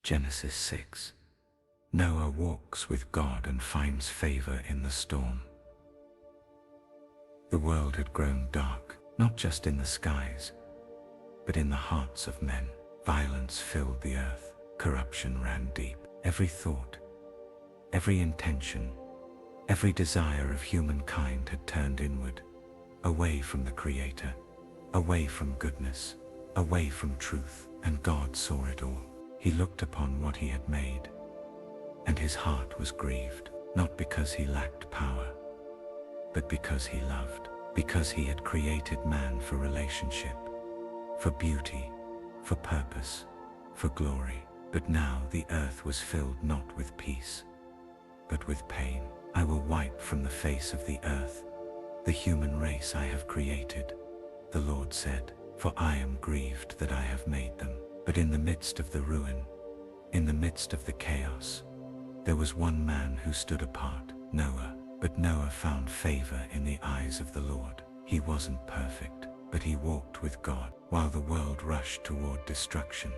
Genesis 6. Noah walks with God and finds favor in the storm. The world had grown dark, not just in the skies, but in the hearts of men. Violence filled the earth, corruption ran deep. Every thought, every intention, every desire of humankind had turned inward, away from the Creator, away from goodness, away from truth, and God saw it all. He looked upon what he had made, and his heart was grieved, not because he lacked power, but because he loved, because he had created man for relationship, for beauty, for purpose, for glory. But now the earth was filled not with peace, but with pain. I will wipe from the face of the earth the human race I have created, the Lord said, for I am grieved that I have made them. But in the midst of the ruin, in the midst of the chaos, there was one man who stood apart, Noah. But Noah found favor in the eyes of the Lord. He wasn't perfect, but he walked with God. While the world rushed toward destruction,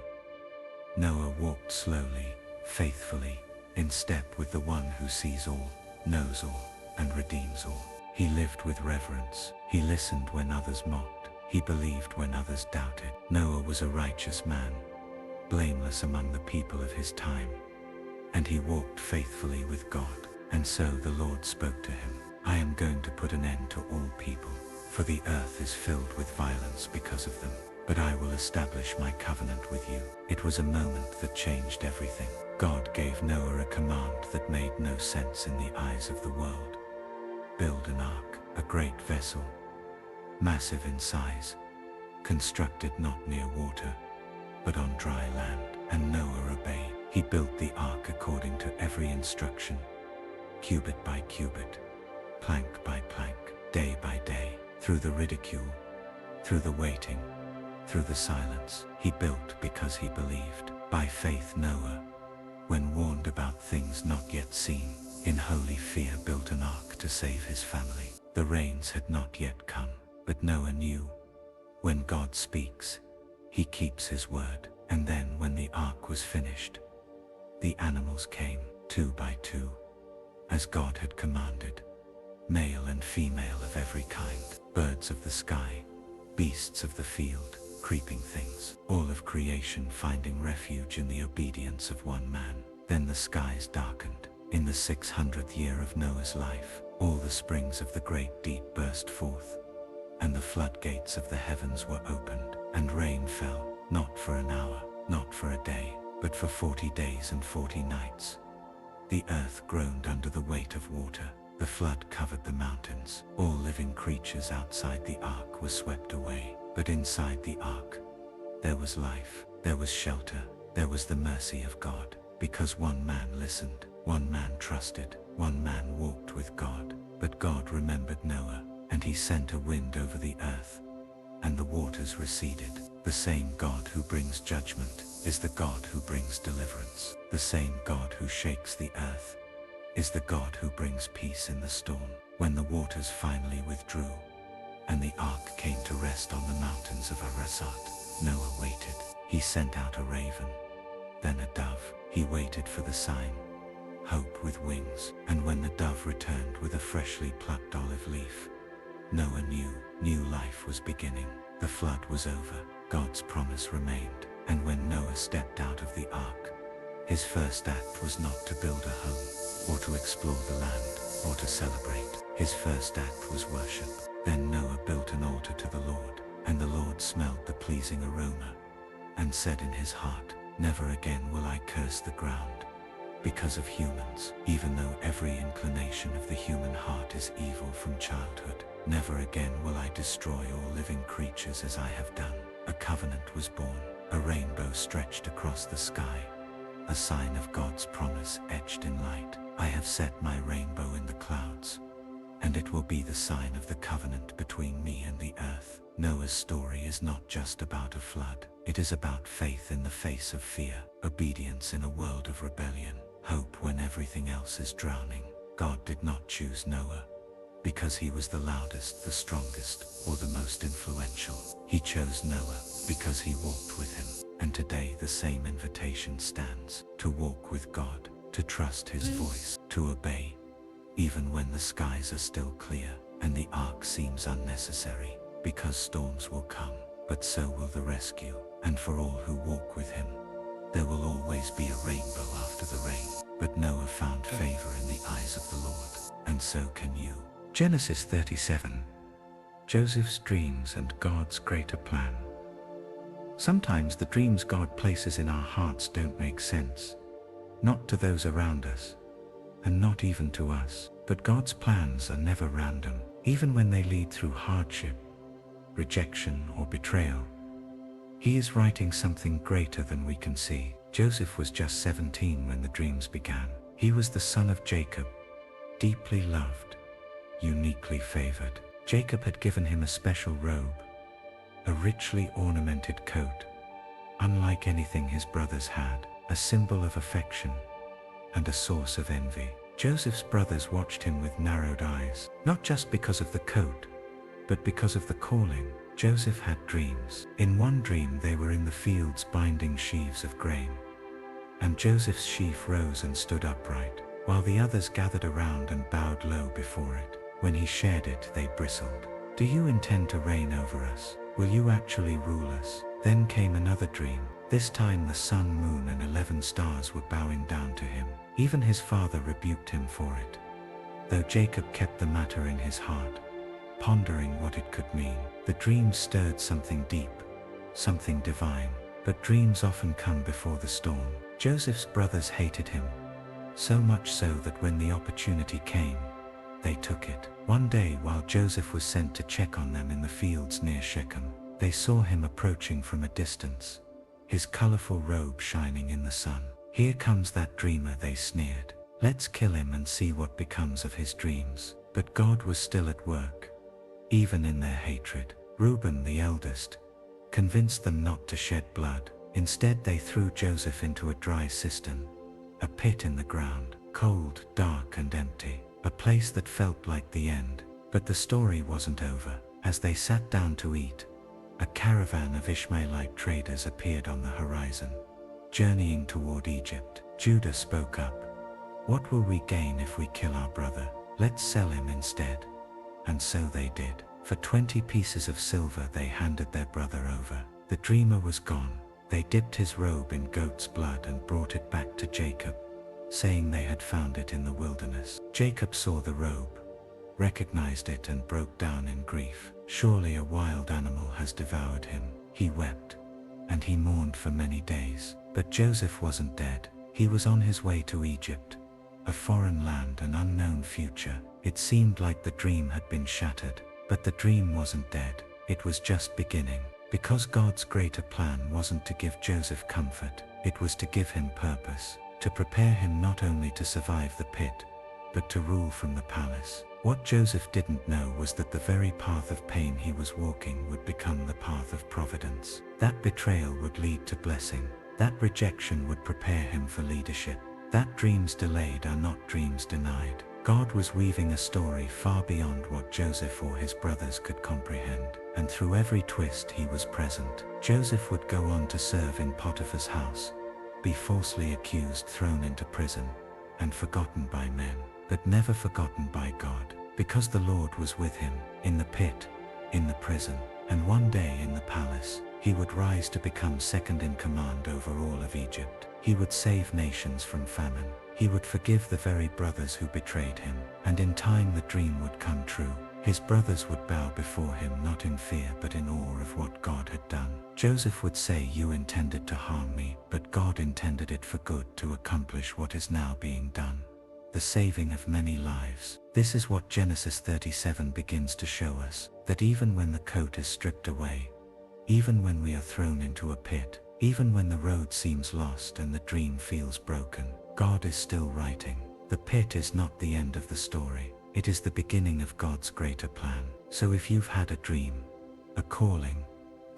Noah walked slowly, faithfully, in step with the one who sees all, knows all, and redeems all. He lived with reverence. He listened when others mocked. He believed when others doubted. Noah was a righteous man, blameless among the people of his time, and he walked faithfully with God. And so the Lord spoke to him, I am going to put an end to all people, for the earth is filled with violence because of them. But I will establish my covenant with you. It was a moment that changed everything. God gave Noah a command that made no sense in the eyes of the world. Build an ark, a great vessel, massive in size, constructed not near water, but on dry land. And Noah obeyed. He built the ark according to every instruction, cubit by cubit, plank by plank, day by day. Through the ridicule, through the waiting, through the silence, he built because he believed. By faith Noah, when warned about things not yet seen, in holy fear built an ark to save his family. The rains had not yet come, but Noah knew, when God speaks, he keeps his word. And then when the ark was finished, the animals came, 2 by 2, as God had commanded, male and female of every kind, birds of the sky, beasts of the field, creeping things, all of creation finding refuge in the obedience of one man. Then the skies darkened. In the 600th year of Noah's life, all the springs of the great deep burst forth, and the floodgates of the heavens were opened, and rain fell, not for an hour, not for a day, but for 40 days and 40 nights. The earth groaned under the weight of water. The flood covered the mountains. All living creatures outside the ark were swept away. But inside the ark, there was life, there was shelter, there was the mercy of God. Because one man listened, one man trusted, one man walked with God. But God remembered Noah, and he sent a wind over the earth, and the waters receded. The same God who brings judgment is the God who brings deliverance. The same God who shakes the earth is the God who brings peace in the storm. When the waters finally withdrew, and the ark came to rest on the mountains of Arasat, Noah waited. He sent out a raven, then a dove. He waited for the sign, hope with wings. And when the dove returned with a freshly plucked olive leaf, Noah knew new life was beginning. The flood was over. God's promise remained. And when Noah stepped out of the ark, his first act was not to build a home, or to explore the land, or to celebrate. His first act was worship. Then Noah built an altar to the Lord, and the Lord smelled the pleasing aroma, and said in his heart, never again will I curse the ground because of humans. Even though every inclination of the human heart is evil from childhood, never again will I destroy all living creatures as I have done. A covenant was born, a rainbow stretched across the sky, a sign of God's promise etched in light. I have set my rainbow in the clouds, and it will be the sign of the covenant between me and the earth. Noah's story is not just about a flood. It is about faith in the face of fear, obedience in a world of rebellion, hope when everything else is drowning. God did not choose Noah because he was the loudest, the strongest, or the most influential. He chose Noah because he walked with him. And today the same invitation stands, to walk with God, to trust His voice, to obey, even when the skies are still clear and the ark seems unnecessary, because storms will come, but so will the rescue. And for all who walk with Him, there will always be a rainbow after the rain. But Noah found favor in the eyes of the Lord, and so can you. Genesis 37. Joseph's dreams and God's greater plan. Sometimes the dreams God places in our hearts don't make sense, not to those around us, and not even to us. But God's plans are never random, even when they lead through hardship, rejection, or betrayal. He is writing something greater than we can see. Joseph was just 17 when the dreams began. He was the son of Jacob, deeply loved, uniquely favored. Jacob had given him a special robe, a richly ornamented coat, unlike anything his brothers had, a symbol of affection and a source of envy. Joseph's brothers watched him with narrowed eyes, not just because of the coat, but because of the calling. Joseph had dreams. In one dream they were in the fields binding sheaves of grain, and Joseph's sheaf rose and stood upright, while the others gathered around and bowed low before it. When he shared it, they bristled. "Do you intend to reign over us? Will you actually rule us?" Then came another dream. This time the sun, moon, and 11 stars were bowing down to him. Even his father rebuked him for it, though Jacob kept the matter in his heart, pondering what it could mean. The dream stirred something deep, something divine. But dreams often come before the storm. Joseph's brothers hated him, so much so that when the opportunity came, they took it. One day, while Joseph was sent to check on them in the fields near Shechem, they saw him approaching from a distance, his colorful robe shining in the sun. "Here comes that dreamer," they sneered. "Let's kill him and see what becomes of his dreams." But God was still at work, even in their hatred. Reuben, the eldest, convinced them not to shed blood. Instead, they threw Joseph into a dry cistern, a pit in the ground, cold, dark, and empty, a place that felt like the end. But the story wasn't over. As they sat down to eat, a caravan of Ishmaelite traders appeared on the horizon, journeying toward Egypt. Judah spoke up. "What will we gain if we kill our brother? Let's sell him instead." And so they did. For 20 pieces of silver they handed their brother over. The dreamer was gone. They dipped his robe in goat's blood and brought it back to Jacob, saying they had found it in the wilderness. Jacob saw the robe, recognized it, and broke down in grief. "Surely a wild animal has devoured him." He wept, and he mourned for many days. But Joseph wasn't dead. He was on his way to Egypt, a foreign land, an unknown future. It seemed like the dream had been shattered, but the dream wasn't dead. It was just beginning. Because God's greater plan wasn't to give Joseph comfort, it was to give him purpose, to prepare him not only to survive the pit, but to rule from the palace. What Joseph didn't know was that the very path of pain he was walking would become the path of providence. That betrayal would lead to blessing. That rejection would prepare him for leadership. That dreams delayed are not dreams denied. God was weaving a story far beyond what Joseph or his brothers could comprehend. And through every twist he was present. Joseph would go on to serve in Potiphar's house, be falsely accused, thrown into prison, and forgotten by men, but never forgotten by God, because the Lord was with him, in the pit, in the prison, and one day in the palace. He would rise to become second in command over all of Egypt. He would save nations from famine. He would forgive the very brothers who betrayed him. And in time the dream would come true. His brothers would bow before him, not in fear but in awe of what God had done. Joseph would say, "You intended to harm me, but God intended it for good to accomplish what is now being done, the saving of many lives." This is what Genesis 37 begins to show us, that even when the coat is stripped away, even when we are thrown into a pit, even when the road seems lost and the dream feels broken, God is still writing. The pit is not the end of the story. It is the beginning of God's greater plan. So if you've had a dream, a calling,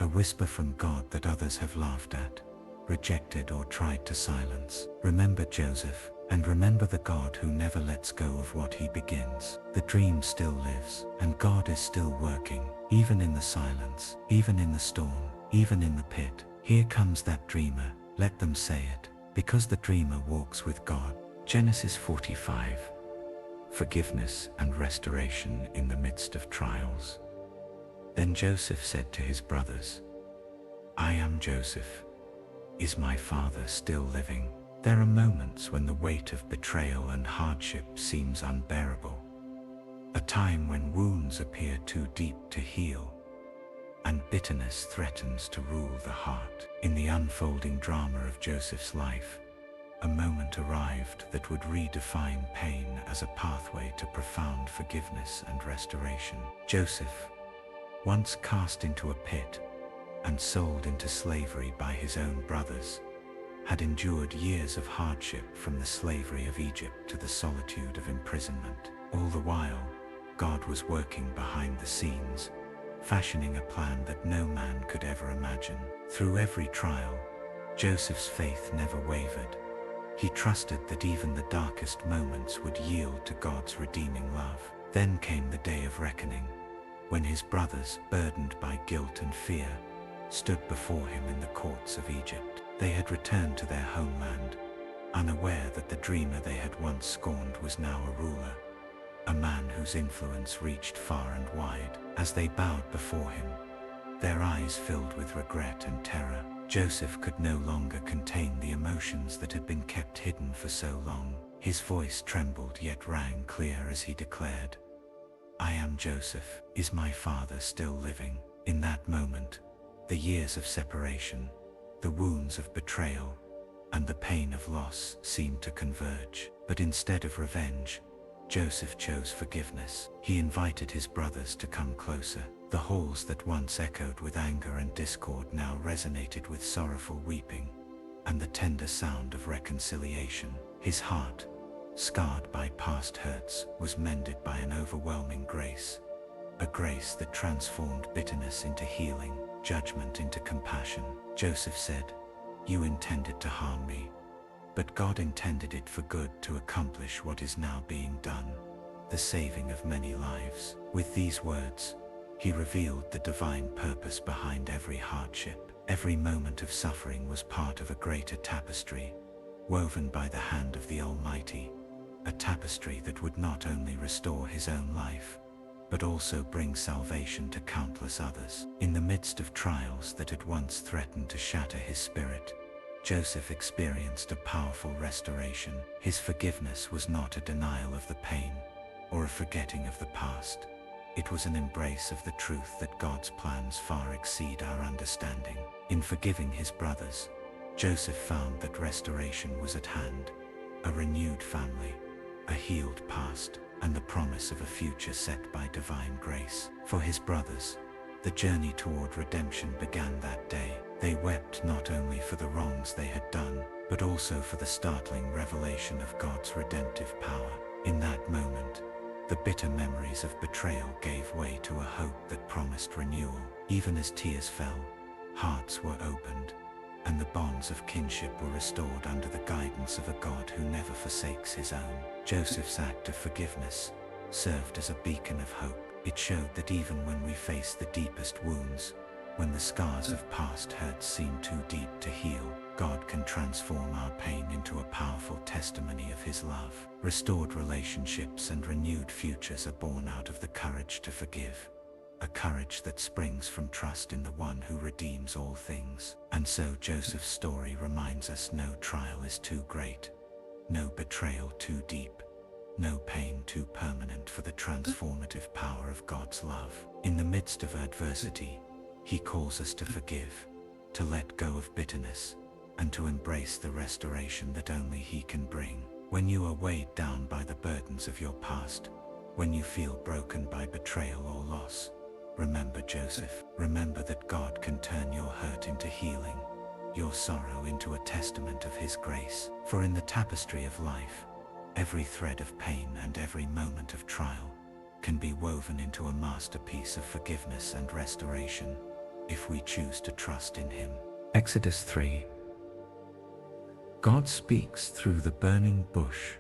a whisper from God that others have laughed at, rejected, or tried to silence, remember Joseph, and remember the God who never lets go of what he begins. The dream still lives, and God is still working, even in the silence, even in the storm, even in the pit. Here comes that dreamer, let them say it, because the dreamer walks with God. Genesis 45. Forgiveness and restoration in the midst of trials. Then Joseph said to his brothers, I am Joseph. Is my father still living? There are moments when the weight of betrayal and hardship seems unbearable. A time when wounds appear too deep to heal, and bitterness threatens to rule the heart. In the unfolding drama of Joseph's life, a moment arrived that would redefine pain as a pathway to profound forgiveness and restoration. Joseph, once cast into a pit and sold into slavery by his own brothers, had endured years of hardship from the slavery of Egypt to the solitude of imprisonment. All the while, God was working behind the scenes, fashioning a plan that no man could ever imagine. Through every trial, Joseph's faith never wavered. He trusted that even the darkest moments would yield to God's redeeming love. Then came the day of reckoning, when his brothers, burdened by guilt and fear, stood before him in the courts of Egypt. They had returned to their homeland, unaware that the dreamer they had once scorned was now a ruler, a man whose influence reached far and wide. As they bowed before him, their eyes filled with regret and terror, Joseph could no longer contain the emotions that had been kept hidden for so long. His voice trembled yet rang clear as he declared, I am Joseph. Is my father still living? In that moment, the years of separation, the wounds of betrayal, and the pain of loss seemed to converge. But instead of revenge, Joseph chose forgiveness. He invited his brothers to come closer. The halls that once echoed with anger and discord now resonated with sorrowful weeping, and the tender sound of reconciliation. His heart, scarred by past hurts, was mended by an overwhelming grace, a grace that transformed bitterness into healing, judgment into compassion. Joseph said, You intended to harm me, but God intended it for good to accomplish what is now being done, the saving of many lives. With these words, he revealed the divine purpose behind every hardship. Every moment of suffering was part of a greater tapestry, woven by the hand of the Almighty, a tapestry that would not only restore his own life, but also bring salvation to countless others. In the midst of trials that had once threatened to shatter his spirit, Joseph experienced a powerful restoration. His forgiveness was not a denial of the pain, or a forgetting of the past. It was an embrace of the truth that God's plans far exceed our understanding. In forgiving his brothers, Joseph found that restoration was at hand, a renewed family, a healed past, and the promise of a future set by divine grace. For his brothers, the journey toward redemption began that day. They wept not only for the wrongs they had done, but also for the startling revelation of God's redemptive power. In that moment, the bitter memories of betrayal gave way to a hope that promised renewal. Even as tears fell, hearts were opened, and the bonds of kinship were restored under the guidance of a God who never forsakes his own. Joseph's act of forgiveness served as a beacon of hope. It showed that even when we face the deepest wounds, when the scars of past hurts seem too deep to heal, God can transform our pain into a powerful testimony of his love. Restored relationships and renewed futures are born out of the courage to forgive, a courage that springs from trust in the one who redeems all things. And so Joseph's story reminds us no trial is too great, no betrayal too deep, no pain too permanent for the transformative power of God's love. In the midst of adversity, he calls us to forgive, to let go of bitterness, and to embrace the restoration that only he can bring. When you are weighed down by the burdens of your past, when you feel broken by betrayal or loss, remember Joseph. Remember that God can turn your hurt into healing, your sorrow into a testament of his grace. For in the tapestry of life, every thread of pain and every moment of trial can be woven into a masterpiece of forgiveness and restoration, if we choose to trust in him. Exodus 3. God speaks through the burning bush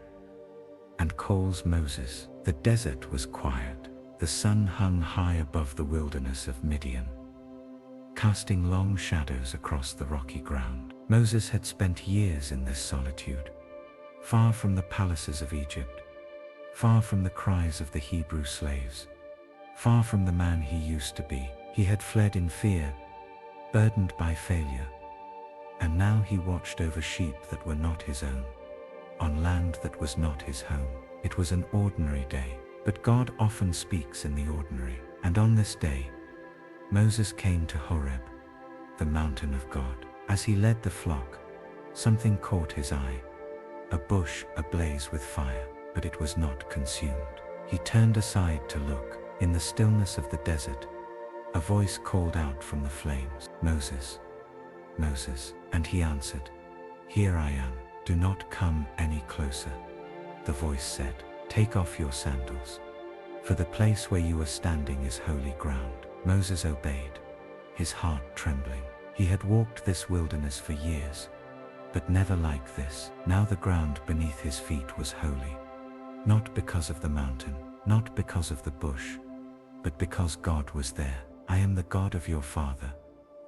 and calls Moses. The desert was quiet. The sun hung high above the wilderness of Midian, casting long shadows across the rocky ground. Moses had spent years in this solitude, far from the palaces of Egypt, far from the cries of the Hebrew slaves, far from the man he used to be. He had fled in fear, burdened by failure, and now he watched over sheep that were not his own, on land that was not his home. It was an ordinary day, but God often speaks in the ordinary. And on this day, Moses came to Horeb, the mountain of God. As he led the flock, something caught his eye, a bush ablaze with fire, but it was not consumed. He turned aside to look. In the stillness of the desert, a voice called out from the flames, "Moses, Moses." And he answered, "Here I am." "Do not come any closer," the voice said. "Take off your sandals, for the place where you are standing is holy ground." Moses obeyed, his heart trembling. He had walked this wilderness for years, but never like this. Now the ground beneath his feet was holy, not because of the mountain, not because of the bush, but because God was there. "I am the God of your father,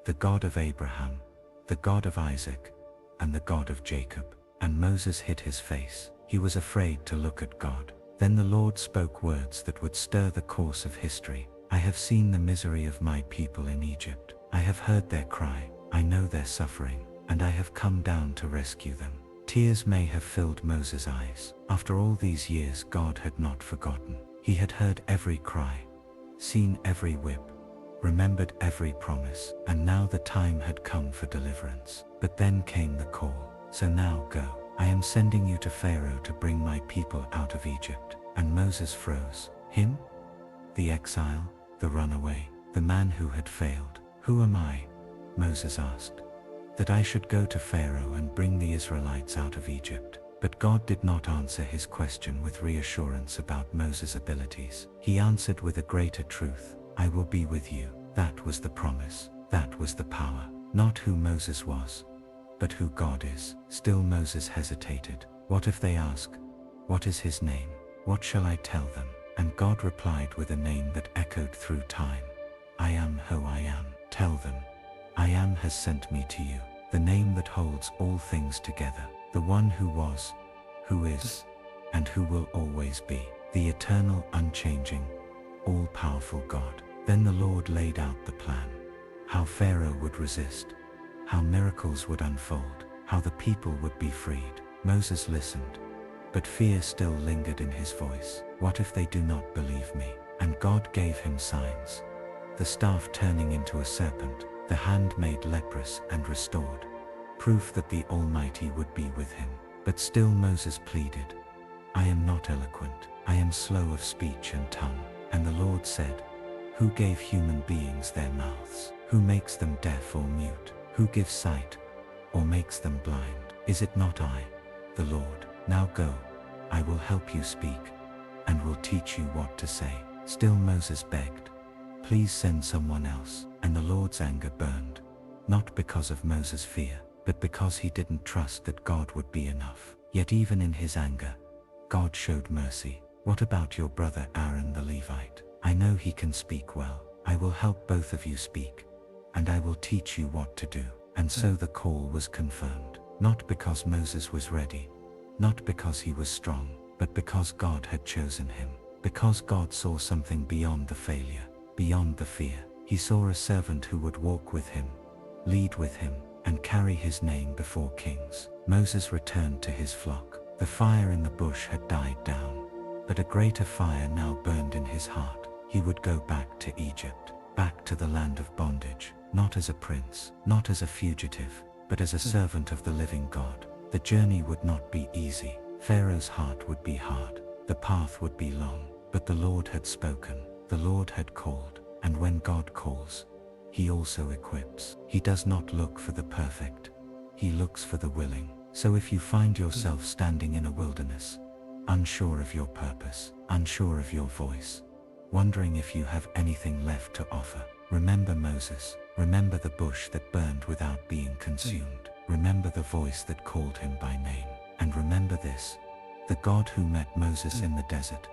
the God of Abraham, the God of Isaac, and the God of Jacob." And Moses hid his face. He was afraid to look at God. Then the Lord spoke words that would stir the course of history. "I have seen the misery of my people in Egypt. I have heard their cry. I know their suffering, and I have come down to rescue them." Tears may have filled Moses' eyes. After all these years, God had not forgotten. He had heard every cry, seen every whip, remembered every promise, and now the time had come for deliverance. But then came the call. "So now go. I am sending you to Pharaoh to bring my people out of Egypt." And Moses froze. Him? The exile, the runaway, the man who had failed. "Who am I?" Moses asked, "that I should go to Pharaoh and bring the Israelites out of Egypt?" But God did not answer his question with reassurance about Moses' abilities. He answered with a greater truth. "I will be with you." That was the promise. That was the power. Not who Moses was, but who God is. Still Moses hesitated. What if they ask, "What is his name? What shall I tell them?" And God replied with a name that echoed through time. "I am who I am. Tell them, I am has sent me to you." The name that holds all things together. The one who was, who is, and who will always be. The eternal, unchanging, all-powerful God. Then the Lord laid out the plan. How Pharaoh would resist, how miracles would unfold, how the people would be freed. Moses listened, but fear still lingered in his voice. "What if they do not believe me?" And God gave him signs. The staff turning into a serpent, the hand made leprous and restored. Proof that the Almighty would be with him. But still Moses pleaded, "I am not eloquent. I am slow of speech and tongue." And the Lord said, "Who gave human beings their mouths? Who makes them deaf or mute? Who gives sight, or makes them blind? Is it not I, the Lord? Now go, I will help you speak, and will teach you what to say." Still Moses begged, "Please send someone else." And the Lord's anger burned, not because of Moses' fear, but because he didn't trust that God would be enough. Yet even in his anger, God showed mercy. "What about your brother Aaron the Levite? I know he can speak well. I will help both of you speak, and I will teach you what to do." And so the call was confirmed, not because Moses was ready, not because he was strong, but because God had chosen him. Because God saw something beyond the failure, beyond the fear. He saw a servant who would walk with him, lead with him, and carry his name before kings. Moses returned to his flock. The fire in the bush had died down, but a greater fire now burned in his heart. He would go back to Egypt, back to the land of bondage, not as a prince, not as a fugitive, but as a servant of the living God. The journey would not be easy. Pharaoh's heart would be hard. The path would be long, but the Lord had spoken. The Lord had called. And when God calls, he also equips. He does not look for the perfect. He looks for the willing. So if you find yourself standing in a wilderness, unsure of your purpose, unsure of your voice, wondering if you have anything left to offer, remember Moses. Remember the bush that burned without being consumed. Remember the voice that called him by name. And remember this: the God who met Moses in the desert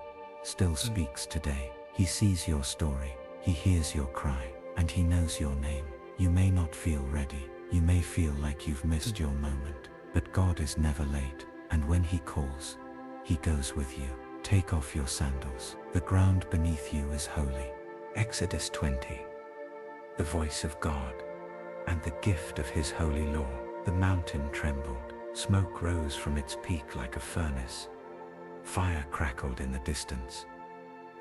still speaks today. He sees your story. He hears your cry, and he knows your name. You may not feel ready. You may feel like you've missed your moment. But God is never late, and when He calls, He goes with you. Take off your sandals. The ground beneath you is holy. Exodus 20. The voice of God and the gift of His holy law. The mountain trembled. Smoke rose from its peak like a furnace. Fire crackled in the distance,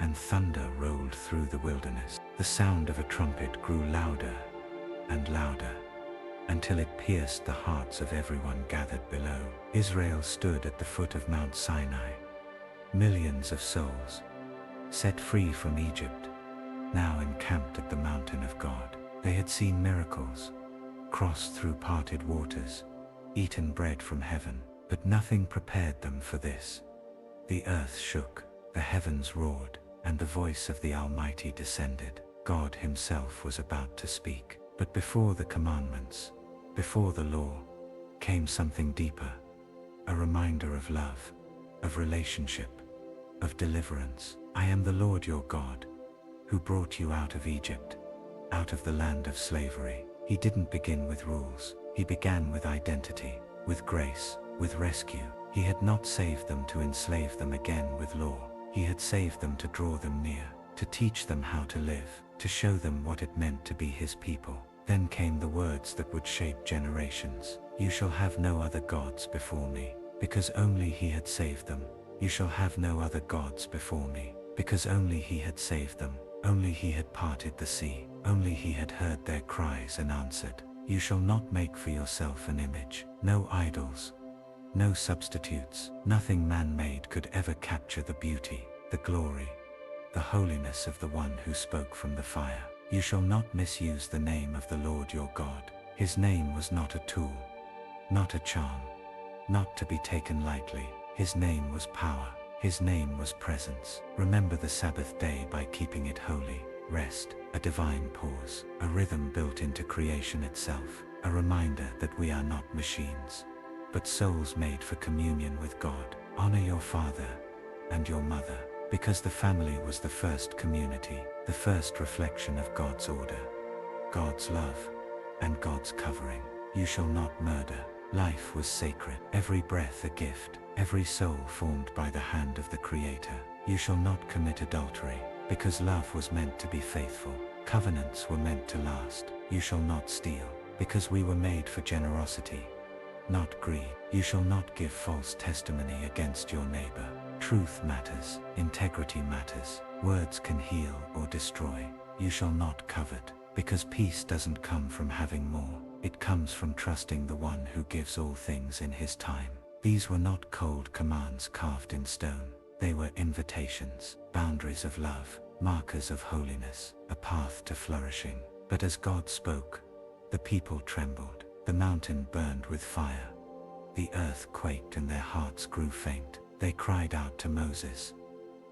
and thunder rolled through the wilderness. The sound of a trumpet grew louder and louder, until it pierced the hearts of everyone gathered below. Israel stood at the foot of Mount Sinai. Millions of souls, set free from Egypt, now encamped at the mountain of God. They had seen miracles, crossed through parted waters, eaten bread from heaven, but nothing prepared them for this. The earth shook, the heavens roared, and the voice of the Almighty descended. God Himself was about to speak. But before the commandments, before the law, came something deeper, a reminder of love, of relationship, of deliverance. I am the Lord your God, who brought you out of Egypt, out of the land of slavery. He didn't begin with rules. He began with identity, with grace, with rescue. He had not saved them to enslave them again with law. He had saved them to draw them near, to teach them how to live, to show them what it meant to be His people. Then came the words that would shape generations. You shall have no other gods before me, because only He had saved them. You shall have no other gods before me, because only He had saved them. Only He had parted the sea. Only He had heard their cries and answered. You shall not make for yourself an image. No idols, no substitutes. Nothing man-made could ever capture the beauty, the glory, the holiness of the one who spoke from the fire. You shall not misuse the name of the Lord your God. His name was not a tool, not a charm, not to be taken lightly. His name was power. His name was presence. Remember the Sabbath day by keeping it holy. Rest, a divine pause, a rhythm built into creation itself, a reminder that we are not machines, but souls made for communion with God. Honor your father and your mother, because the family was the first community, the first reflection of God's order, God's love, and God's covering. You shall not murder. Life was sacred, every breath a gift, every soul formed by the hand of the Creator. You shall not commit adultery, because love was meant to be faithful. Covenants were meant to last. You shall not steal, because we were made for generosity, not greed. You shall not give false testimony against your neighbor. Truth matters, integrity matters. Words can heal or destroy. You shall not covet, because peace doesn't come from having more. It comes from trusting the one who gives all things in His time. These were not cold commands carved in stone. They were invitations, boundaries of love, markers of holiness, a path to flourishing. But as God spoke, the people trembled. The mountain burned with fire. The earth quaked and their hearts grew faint. They cried out to Moses,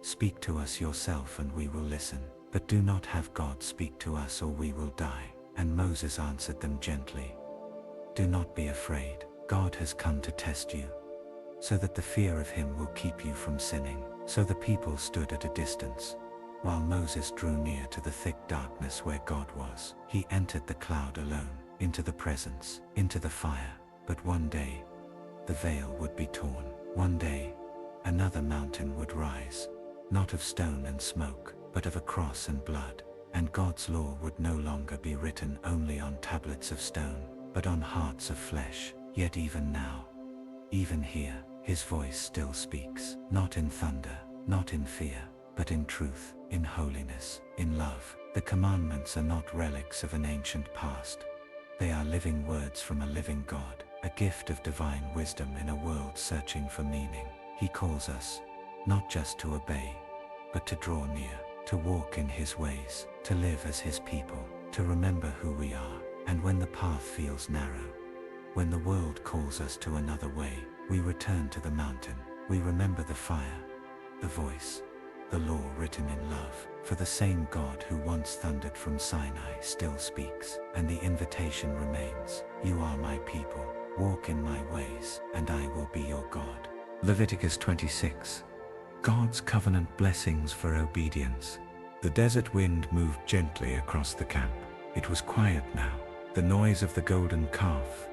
"Speak to us yourself and we will listen. But do not have God speak to us or we will die." And Moses answered them gently, "Do not be afraid. God has come to test you, so that the fear of Him will keep you from sinning." So the people stood at a distance, while Moses drew near to the thick darkness where God was. He entered the cloud alone, into the presence, into the fire. But one day, the veil would be torn. One day, another mountain would rise, not of stone and smoke, but of a cross and blood. And God's law would no longer be written only on tablets of stone, but on hearts of flesh. Yet even now, even here, His voice still speaks, not in thunder, not in fear, but in truth, in holiness, in love. The commandments are not relics of an ancient past. They are living words from a living God, a gift of divine wisdom in a world searching for meaning. He calls us, not just to obey, but to draw near, to walk in His ways, to live as His people, to remember who we are. And when the path feels narrow, when the world calls us to another way, we return to the mountain. We remember the fire, the voice, the law written in love. For the same God who once thundered from Sinai still speaks, and the invitation remains. You are my people, walk in my ways, and I will be your God. Leviticus 26. God's covenant blessings for obedience. The desert wind moved gently across the camp. It was quiet now, The noise of the golden calf,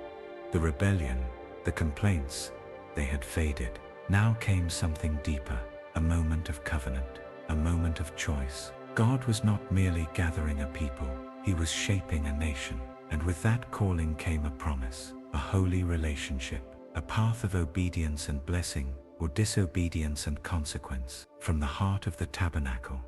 the rebellion, the complaints, they had faded. Now came something deeper, a moment of covenant, a moment of choice. God was not merely gathering a people, he was shaping a nation. And with that calling came a promise, a holy relationship, a path of obedience and blessing, or disobedience and consequence. From the heart of the tabernacle,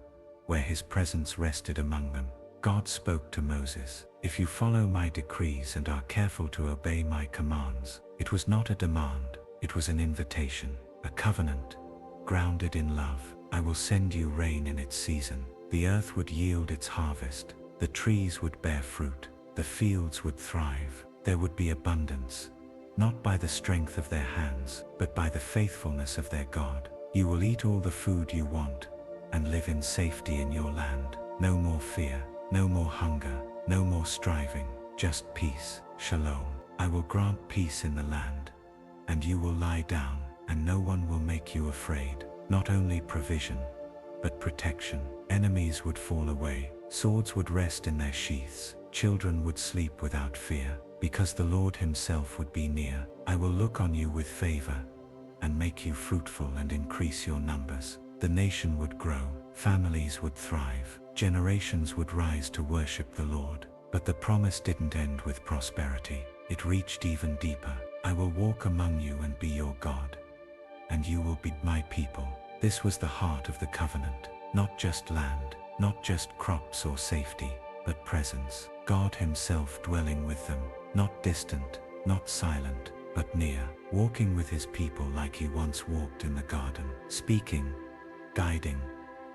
where his presence rested among them, God spoke to Moses, "If you follow my decrees and are careful to obey my commands." It was not a demand, it was an invitation, a covenant, grounded in love. "I will send you rain in its season. The earth would yield its harvest, the trees would bear fruit, the fields would thrive. There would be abundance, not by the strength of their hands, but by the faithfulness of their God. You will eat all the food you want and live in safety in your land. No more fear, no more hunger, no more striving, just peace, shalom. I will grant peace in the land, and you will lie down, and no one will make you afraid." Not only provision, but protection. Enemies would fall away, swords would rest in their sheaths, children would sleep without fear, because the Lord himself would be near. "I will look on you with favor, and make you fruitful and increase your numbers." The nation would grow, families would thrive, generations would rise to worship the Lord. But the promise didn't end with prosperity. It reached even deeper. "I will walk among you and be your God, and you will be my people." This was the heart of the covenant. Not just land, not just crops or safety, but presence. God himself dwelling with them, not distant, not silent, but near, walking with his people like he once walked in the garden, speaking, guiding,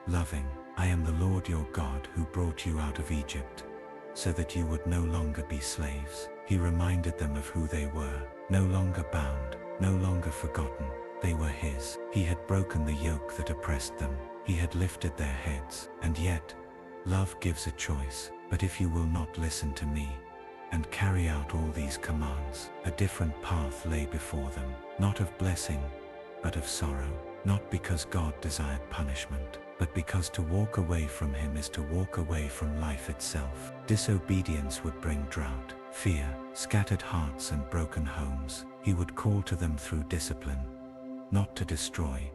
loving. "I am the Lord your God who brought you out of Egypt, so that you would no longer be slaves." He reminded them of who they were, no longer bound, no longer forgotten. They were his. He had broken the yoke that oppressed them. He had lifted their heads. And yet, love gives a choice. "But if you will not listen to me and carry out all these commands," a different path lay before them, not of blessing, but of sorrow. Not because God desired punishment, but because to walk away from him is to walk away from life itself. Disobedience would bring drought, fear, scattered hearts and broken homes. He would call to them through discipline, not to destroy,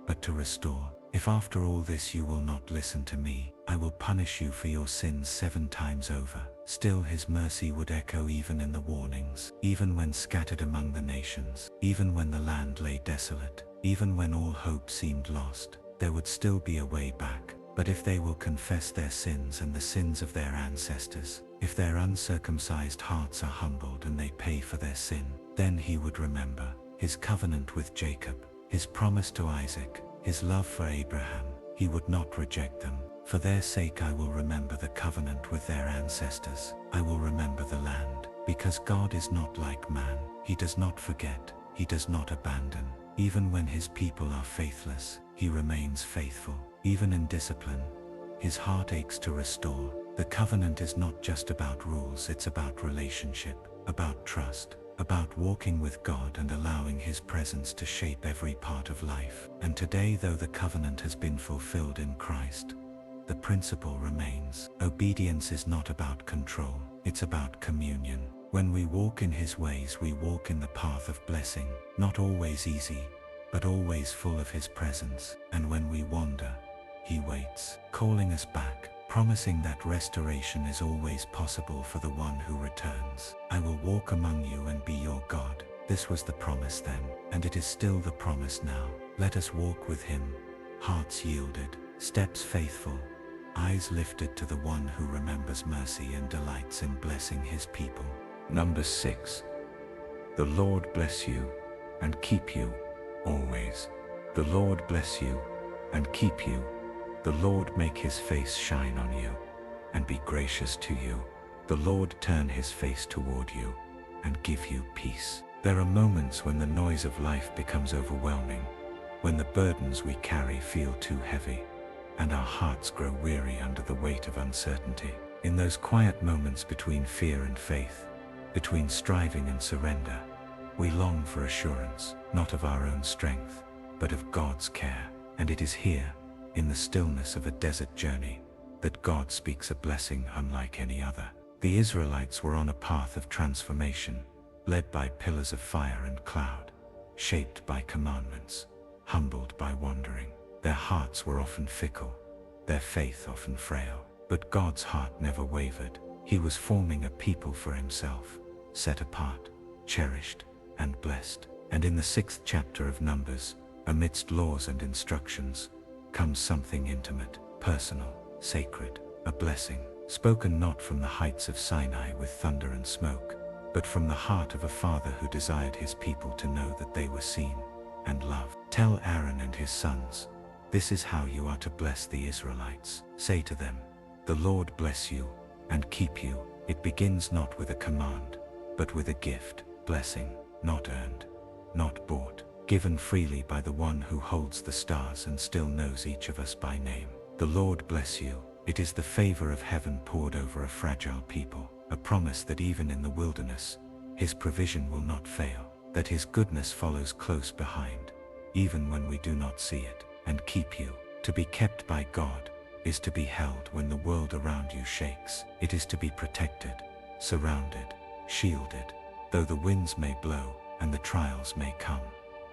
but to restore. "If after all this you will not listen to me, I will punish you for your sins 7 times over." Still his mercy would echo even in the warnings, even when scattered among the nations, even when the land lay desolate, even when all hope seemed lost, there would still be a way back. But if they will confess their sins and the sins of their ancestors, if their uncircumcised hearts are humbled and they pay for their sin, then he would remember his covenant with Jacob, his promise to Isaac, his love for Abraham. He would not reject them. "For their sake I will remember the covenant with their ancestors. I will remember the land." Because God is not like man. He does not forget. He does not abandon. Even when his people are faithless, he remains faithful. Even in discipline, his heart aches to restore. The covenant is not just about rules, it's about relationship, about trust, about walking with God and allowing his presence to shape every part of life. And today, though the covenant has been fulfilled in Christ, the principle remains. Obedience is not about control, it's about communion. When we walk in his ways, we walk in the path of blessing, not always easy, but always full of his presence. And when we wander, he waits, calling us back, promising that restoration is always possible for the one who returns. "I will walk among you and be your God." This was the promise then, and it is still the promise now. Let us walk with him, hearts yielded, steps faithful, eyes lifted to the one who remembers mercy and delights in blessing his people. Number 6. The Lord bless you and keep you always. The Lord bless you and keep you. The Lord make his face shine on you and be gracious to you. The Lord turn his face toward you and give you peace. There are moments when the noise of life becomes overwhelming, when the burdens we carry feel too heavy, and our hearts grow weary under the weight of uncertainty. In those quiet moments between fear and faith, between striving and surrender, we long for assurance, not of our own strength, but of God's care. And it is here, in the stillness of a desert journey, that God speaks a blessing unlike any other. The Israelites were on a path of transformation, led by pillars of fire and cloud, shaped by commandments, humbled by wandering. Their hearts were often fickle, their faith often frail, but God's heart never wavered. He was forming a people for himself, set apart, cherished, and blessed. And in the 6th chapter of Numbers, amidst laws and instructions, comes something intimate, personal, sacred, a blessing, spoken not from the heights of Sinai with thunder and smoke, but from the heart of a father who desired his people to know that they were seen and loved. Tell Aaron and his sons, this is how you are to bless the Israelites. Say to them, the Lord bless you and keep you. It begins not with a command, but with a gift, blessing, not earned, not bought, given freely by the one who holds the stars and still knows each of us by name. The Lord bless you. It is the favor of heaven poured over a fragile people, a promise that even in the wilderness, his provision will not fail, that his goodness follows close behind, even when we do not see it, and keep you. To be kept by God is to be held when the world around you shakes. It is to be protected, surrounded, shielded. Though the winds may blow and the trials may come,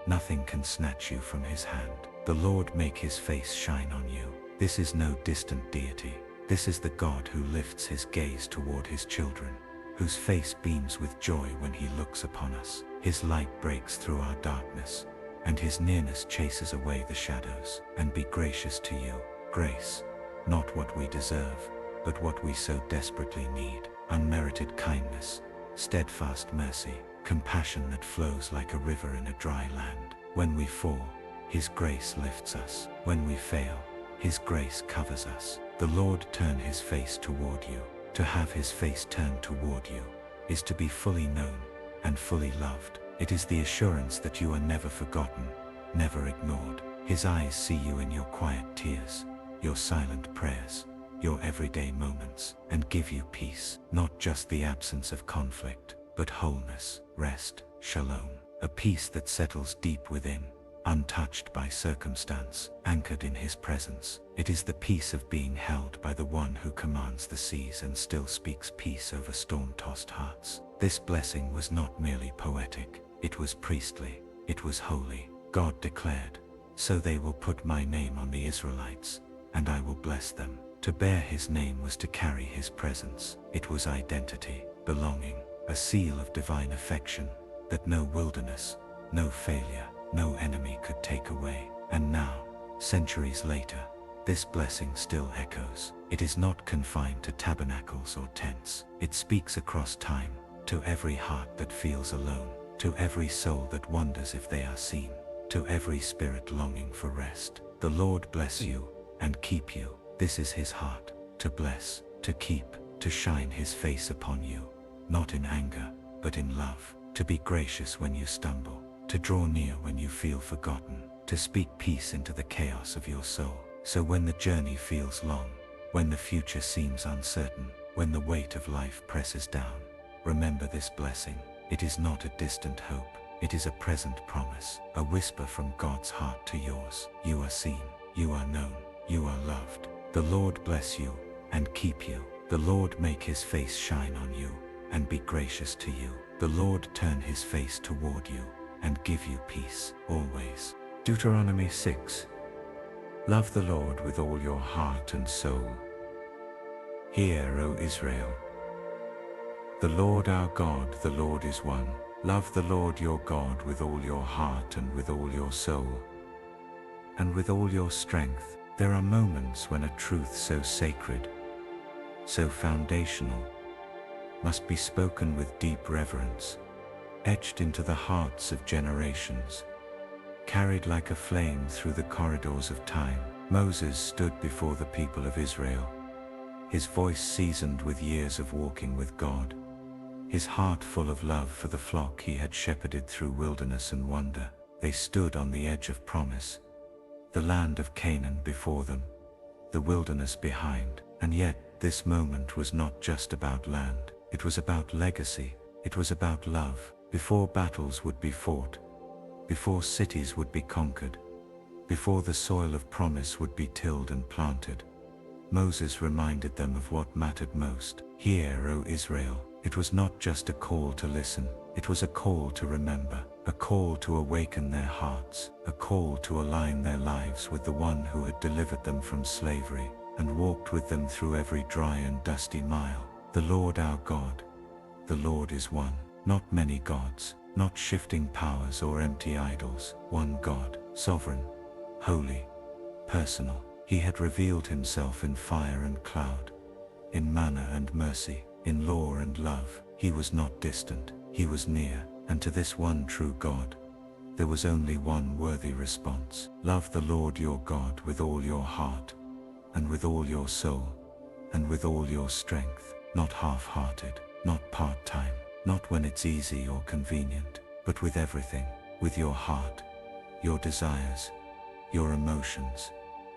nothing can snatch you from his hand. The Lord make his face shine on you. This is no distant deity. This is the God who lifts his gaze toward his children, whose face beams with joy when he looks upon us. His light breaks through our darkness, and his nearness chases away the shadows. And be gracious to you. Grace, not what we deserve, but what we so desperately need. Unmerited kindness, steadfast mercy, compassion that flows like a river in a dry land. When we fall, his grace lifts us. When we fail, his grace covers us. The Lord turn his face toward you. To have his face turned toward you is to be fully known and fully loved. It is the assurance that you are never forgotten, never ignored. His eyes see you in your quiet tears, your silent prayers, your everyday moments, and give you peace. Not just the absence of conflict, but wholeness, rest, shalom. A peace that settles deep within, untouched by circumstance, anchored in his presence. It is the peace of being held by the one who commands the seas and still speaks peace over storm-tossed hearts. This blessing was not merely poetic, it was priestly, it was holy. God declared, so they will put my name on the Israelites, and I will bless them. To bear his name was to carry his presence. It was identity, belonging, a seal of divine affection that no wilderness, no failure, no enemy could take away. And now, centuries later, this blessing still echoes. It is not confined to tabernacles or tents. It speaks across time, to every heart that feels alone, to every soul that wonders if they are seen, to every spirit longing for rest. The Lord bless you and keep you. This is his heart, to bless, to keep, to shine his face upon you, not in anger, but in love, to be gracious when you stumble, to draw near when you feel forgotten, to speak peace into the chaos of your soul. So when the journey feels long, when the future seems uncertain, when the weight of life presses down, remember this blessing. It is not a distant hope, it is a present promise, a whisper from God's heart to yours. You are seen, you are known, you are loved. The Lord bless you and keep you. The Lord make his face shine on you and be gracious to you. The Lord turn his face toward you and give you peace always. Deuteronomy 6. Love the Lord with all your heart and soul. Hear, O Israel. The Lord our God, the Lord is one. Love the Lord your God with all your heart and with all your soul and with all your strength. There are moments when a truth so sacred, so foundational, must be spoken with deep reverence, etched into the hearts of generations, carried like a flame through the corridors of time. Moses stood before the people of Israel, his voice seasoned with years of walking with God, his heart full of love for the flock he had shepherded through wilderness and wonder. They stood on the edge of promise, the land of Canaan before them, the wilderness behind. And yet, this moment was not just about land. It was about legacy. It was about love. Before battles would be fought, before cities would be conquered, before the soil of promise would be tilled and planted, Moses reminded them of what mattered most. Hear, O Israel, it was not just a call to listen, it was a call to remember, a call to awaken their hearts, a call to align their lives with the one who had delivered them from slavery and walked with them through every dry and dusty mile. The Lord our God, the Lord is one, not many gods, not shifting powers or empty idols, one God, sovereign, holy, personal. He had revealed himself in fire and cloud, in manna and mercy, in law and love. He was not distant, he was near, and to this one true God, there was only one worthy response. Love the Lord your God with all your heart, and with all your soul, and with all your strength, not half-hearted, not part-time, not when it's easy or convenient, but with everything, with your heart, your desires, your emotions,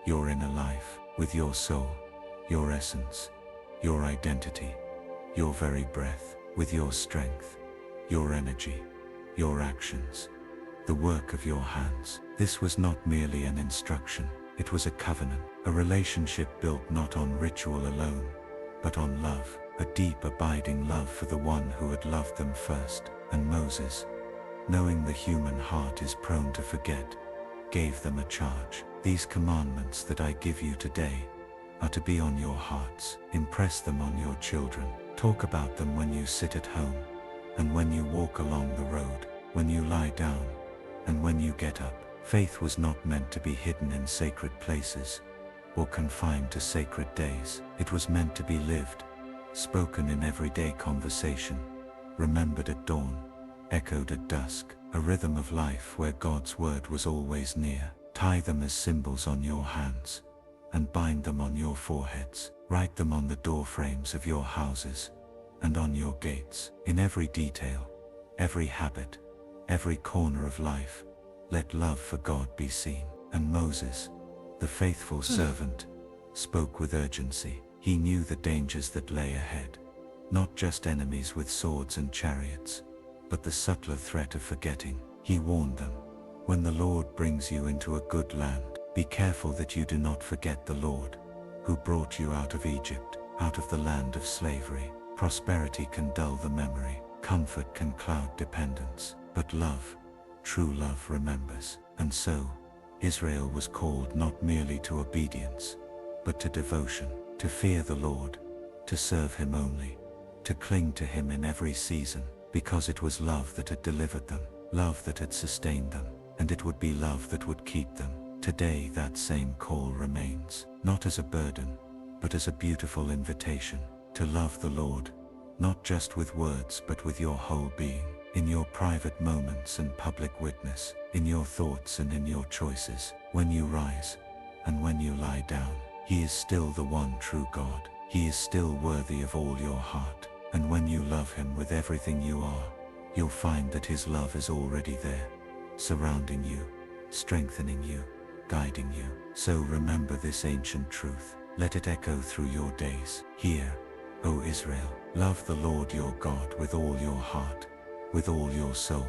your inner life, with your soul, your essence, your identity, your very breath, with your strength, your energy, your actions, the work of your hands. This was not merely an instruction, it was a covenant, a relationship built not on ritual alone, but on love, a deep abiding love for the one who had loved them first. And Moses, knowing the human heart is prone to forget, gave them a charge. These commandments that I give you today are to be on your hearts. Impress them on your children. Talk about them when you sit at home, and when you walk along the road, when you lie down, and when you get up. Faith was not meant to be hidden in sacred places or confined to sacred days. It was meant to be lived, spoken in everyday conversation, remembered at dawn, echoed at dusk, a rhythm of life where God's word was always near. Tie them as symbols on your hands, and bind them on your foreheads. Write them on the door frames of your houses, and on your gates. In every detail, every habit, every corner of life, let love for God be seen. And Moses, the faithful servant, spoke with urgency. He knew the dangers that lay ahead, not just enemies with swords and chariots, but the subtler threat of forgetting. He warned them, when the Lord brings you into a good land, be careful that you do not forget the Lord, who brought you out of Egypt, out of the land of slavery. Prosperity can dull the memory, comfort can cloud dependence, but love, true love remembers. And so, Israel was called not merely to obedience, but to devotion, to fear the Lord, to serve him only, to cling to him in every season, because it was love that had delivered them, love that had sustained them, and it would be love that would keep them. Today that same call remains, not as a burden, but as a beautiful invitation, to love the Lord, not just with words but with your whole being, in your private moments and public witness, in your thoughts and in your choices, when you rise and when you lie down. He is still the one true God. He is still worthy of all your heart, and when you love him with everything you are, you'll find that his love is already there, surrounding you, strengthening you, guiding you. So remember this ancient truth. Let it echo through your days. Hear, O Israel, love the Lord your God with all your heart, with all your soul,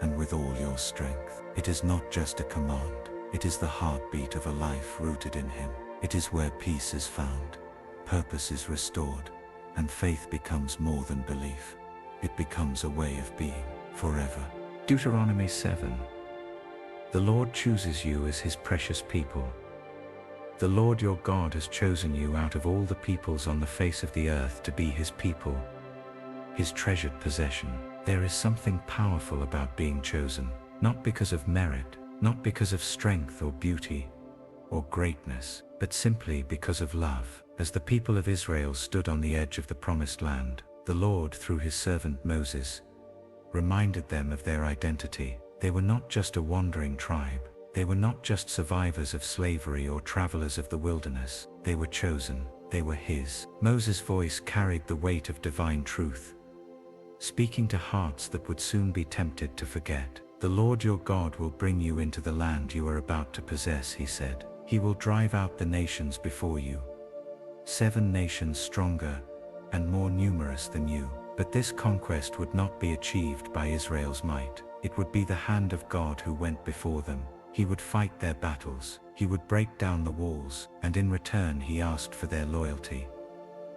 and with all your strength. It is not just a command, it is the heartbeat of a life rooted in him. It is where peace is found, purpose is restored, and faith becomes more than belief. It becomes a way of being, forever. Deuteronomy 7. The Lord chooses you as his precious people. The Lord your God has chosen you out of all the peoples on the face of the earth to be his people, his treasured possession. There is something powerful about being chosen, not because of merit, not because of strength or beauty or greatness, but simply because of love. As the people of Israel stood on the edge of the promised land, the Lord, through his servant Moses, reminded them of their identity. They were not just a wandering tribe. They were not just survivors of slavery or travelers of the wilderness. They were chosen. They were his. Moses' voice carried the weight of divine truth, speaking to hearts that would soon be tempted to forget. The Lord your God will bring you into the land you are about to possess, he said. He will drive out the nations before you, 7 nations stronger and more numerous than you. But this conquest would not be achieved by Israel's might. It would be the hand of God who went before them, He would fight their battles, he would break down the walls, and in return he asked for their loyalty,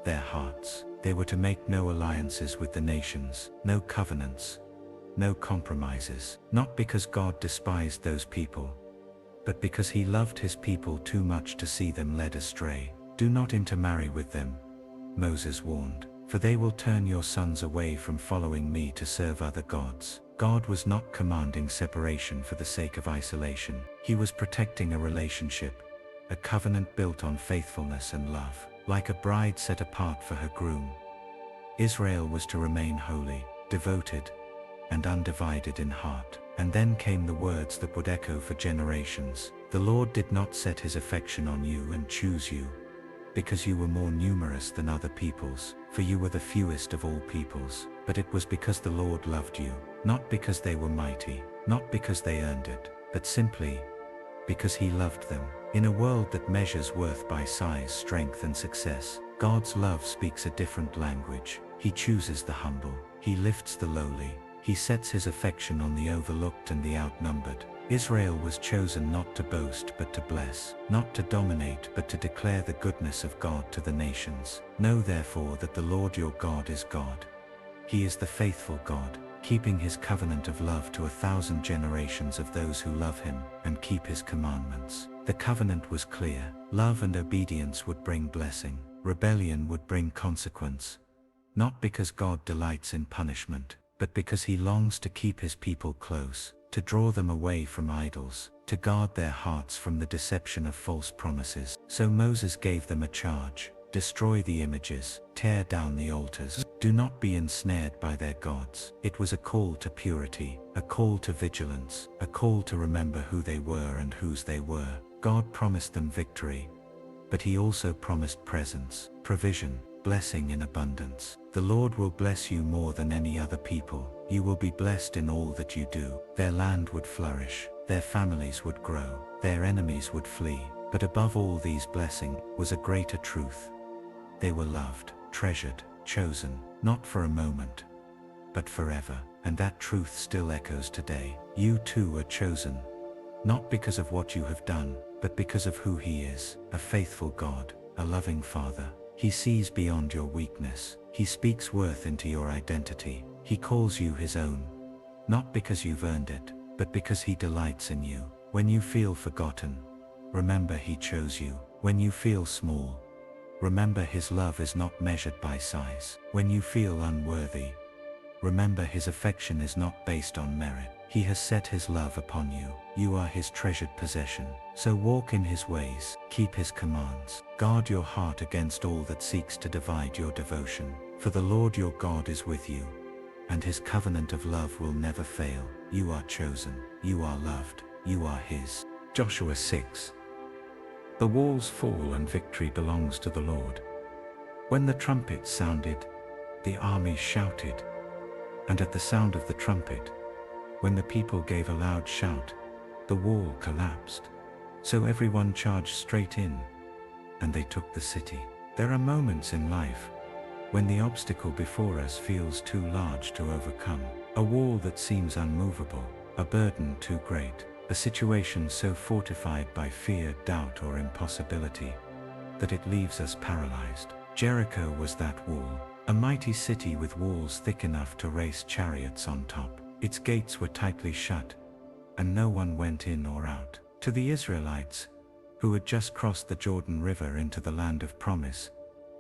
their hearts. They were to make no alliances with the nations, no covenants, no compromises, not because God despised those people, but because he loved his people too much to see them led astray. Do not intermarry with them, Moses warned, for they will turn your sons away from following me to serve other gods. God was not commanding separation for the sake of isolation. He was protecting a relationship, a covenant built on faithfulness and love. Like a bride set apart for her groom, Israel was to remain holy, devoted, and undivided in heart. And then came the words that would echo for generations. The Lord did not set his affection on you and choose you, because you were more numerous than other peoples, for you were the fewest of all peoples, but it was because the Lord loved you, not because they were mighty, not because they earned it, but simply because he loved them. In a world that measures worth by size, strength, and success, God's love speaks a different language. He chooses the humble, he lifts the lowly, he sets his affection on the overlooked and the outnumbered. Israel was chosen not to boast but to bless, not to dominate but to declare the goodness of God to the nations. Know therefore that the Lord your God is God. He is the faithful God, keeping his covenant of love to 1,000 generations of those who love him and keep his commandments. The covenant was clear. Love and obedience would bring blessing. Rebellion would bring consequence. Not because God delights in punishment, but because he longs to keep his people close, to draw them away from idols, to guard their hearts from the deception of false promises. So Moses gave them a charge: destroy the images, tear down the altars, do not be ensnared by their gods. It was a call to purity, a call to vigilance, a call to remember who they were and whose they were. God promised them victory, but he also promised presence, provision, blessing in abundance. The Lord will bless you more than any other people. You will be blessed in all that you do. Their land would flourish, their families would grow, their enemies would flee. But above all these blessings was a greater truth. They were loved, treasured, chosen, not for a moment, but forever. And that truth still echoes today. You too are chosen, not because of what you have done, but because of who he is, a faithful God, a loving Father. He sees beyond your weakness. He speaks worth into your identity. He calls you his own, not because you've earned it, but because he delights in you. When you feel forgotten, remember he chose you. When you feel small, remember his love is not measured by size. When you feel unworthy, remember his affection is not based on merit. He has set his love upon you. You are his treasured possession. So walk in his ways, keep his commands. Guard your heart against all that seeks to divide your devotion. For the Lord your God is with you, and his covenant of love will never fail. You are chosen, you are loved, you are his. Joshua 6. The walls fall and victory belongs to the Lord. When the trumpet sounded, the armies shouted, and at the sound of the trumpet, when the people gave a loud shout, the wall collapsed. So everyone charged straight in, and they took the city. There are moments in life when the obstacle before us feels too large to overcome. A wall that seems unmovable, a burden too great, a situation so fortified by fear, doubt, or impossibility that it leaves us paralyzed. Jericho was that wall, a mighty city with walls thick enough to race chariots on top. Its gates were tightly shut, and no one went in or out. To the Israelites, who had just crossed the Jordan River into the land of promise,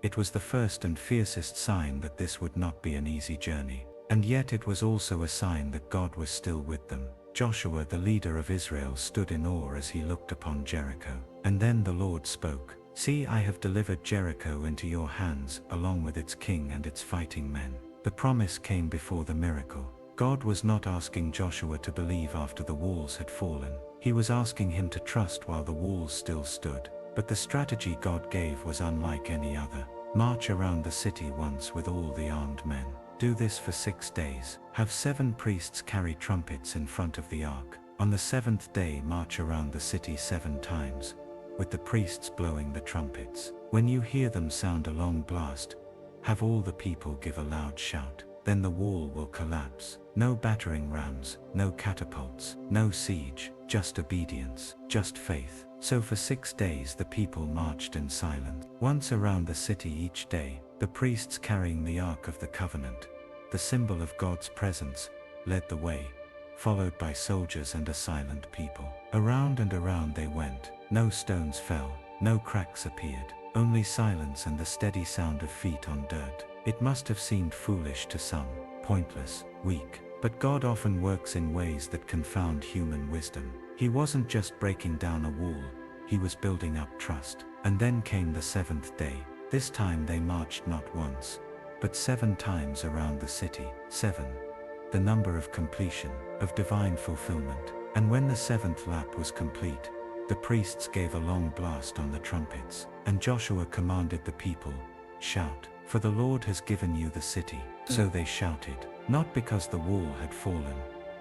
it was the first and fiercest sign that this would not be an easy journey. And yet it was also a sign that God was still with them. Joshua, the leader of Israel, stood in awe as he looked upon Jericho. And then the Lord spoke, "See, I have delivered Jericho into your hands, along with its king and its fighting men." The promise came before the miracle. God was not asking Joshua to believe after the walls had fallen. He was asking him to trust while the walls still stood. But the strategy God gave was unlike any other. March around the city once with all the armed men. Do this for 6 days. Have 7 priests carry trumpets in front of the ark. On the 7th day march around the city 7 times, with the priests blowing the trumpets. When you hear them sound a long blast, have all the people give a loud shout. Then the wall will collapse. No battering rams, no catapults, no siege, just obedience, just faith. So for 6 days the people marched in silence. Once around the city each day, the priests carrying the Ark of the Covenant, the symbol of God's presence, led the way, followed by soldiers and a silent people. Around and around they went. No stones fell, no cracks appeared, only silence and the steady sound of feet on dirt. It must have seemed foolish to some, pointless, weak, but God often works in ways that confound human wisdom. He wasn't just breaking down a wall, he was building up trust. And then came the 7th day. This time they marched not once, but 7 times around the city. 7. The number of completion, of divine fulfillment. And when the 7th lap was complete, the priests gave a long blast on the trumpets, and Joshua commanded the people, "Shout, for the Lord has given you the city." So they shouted, not because the wall had fallen,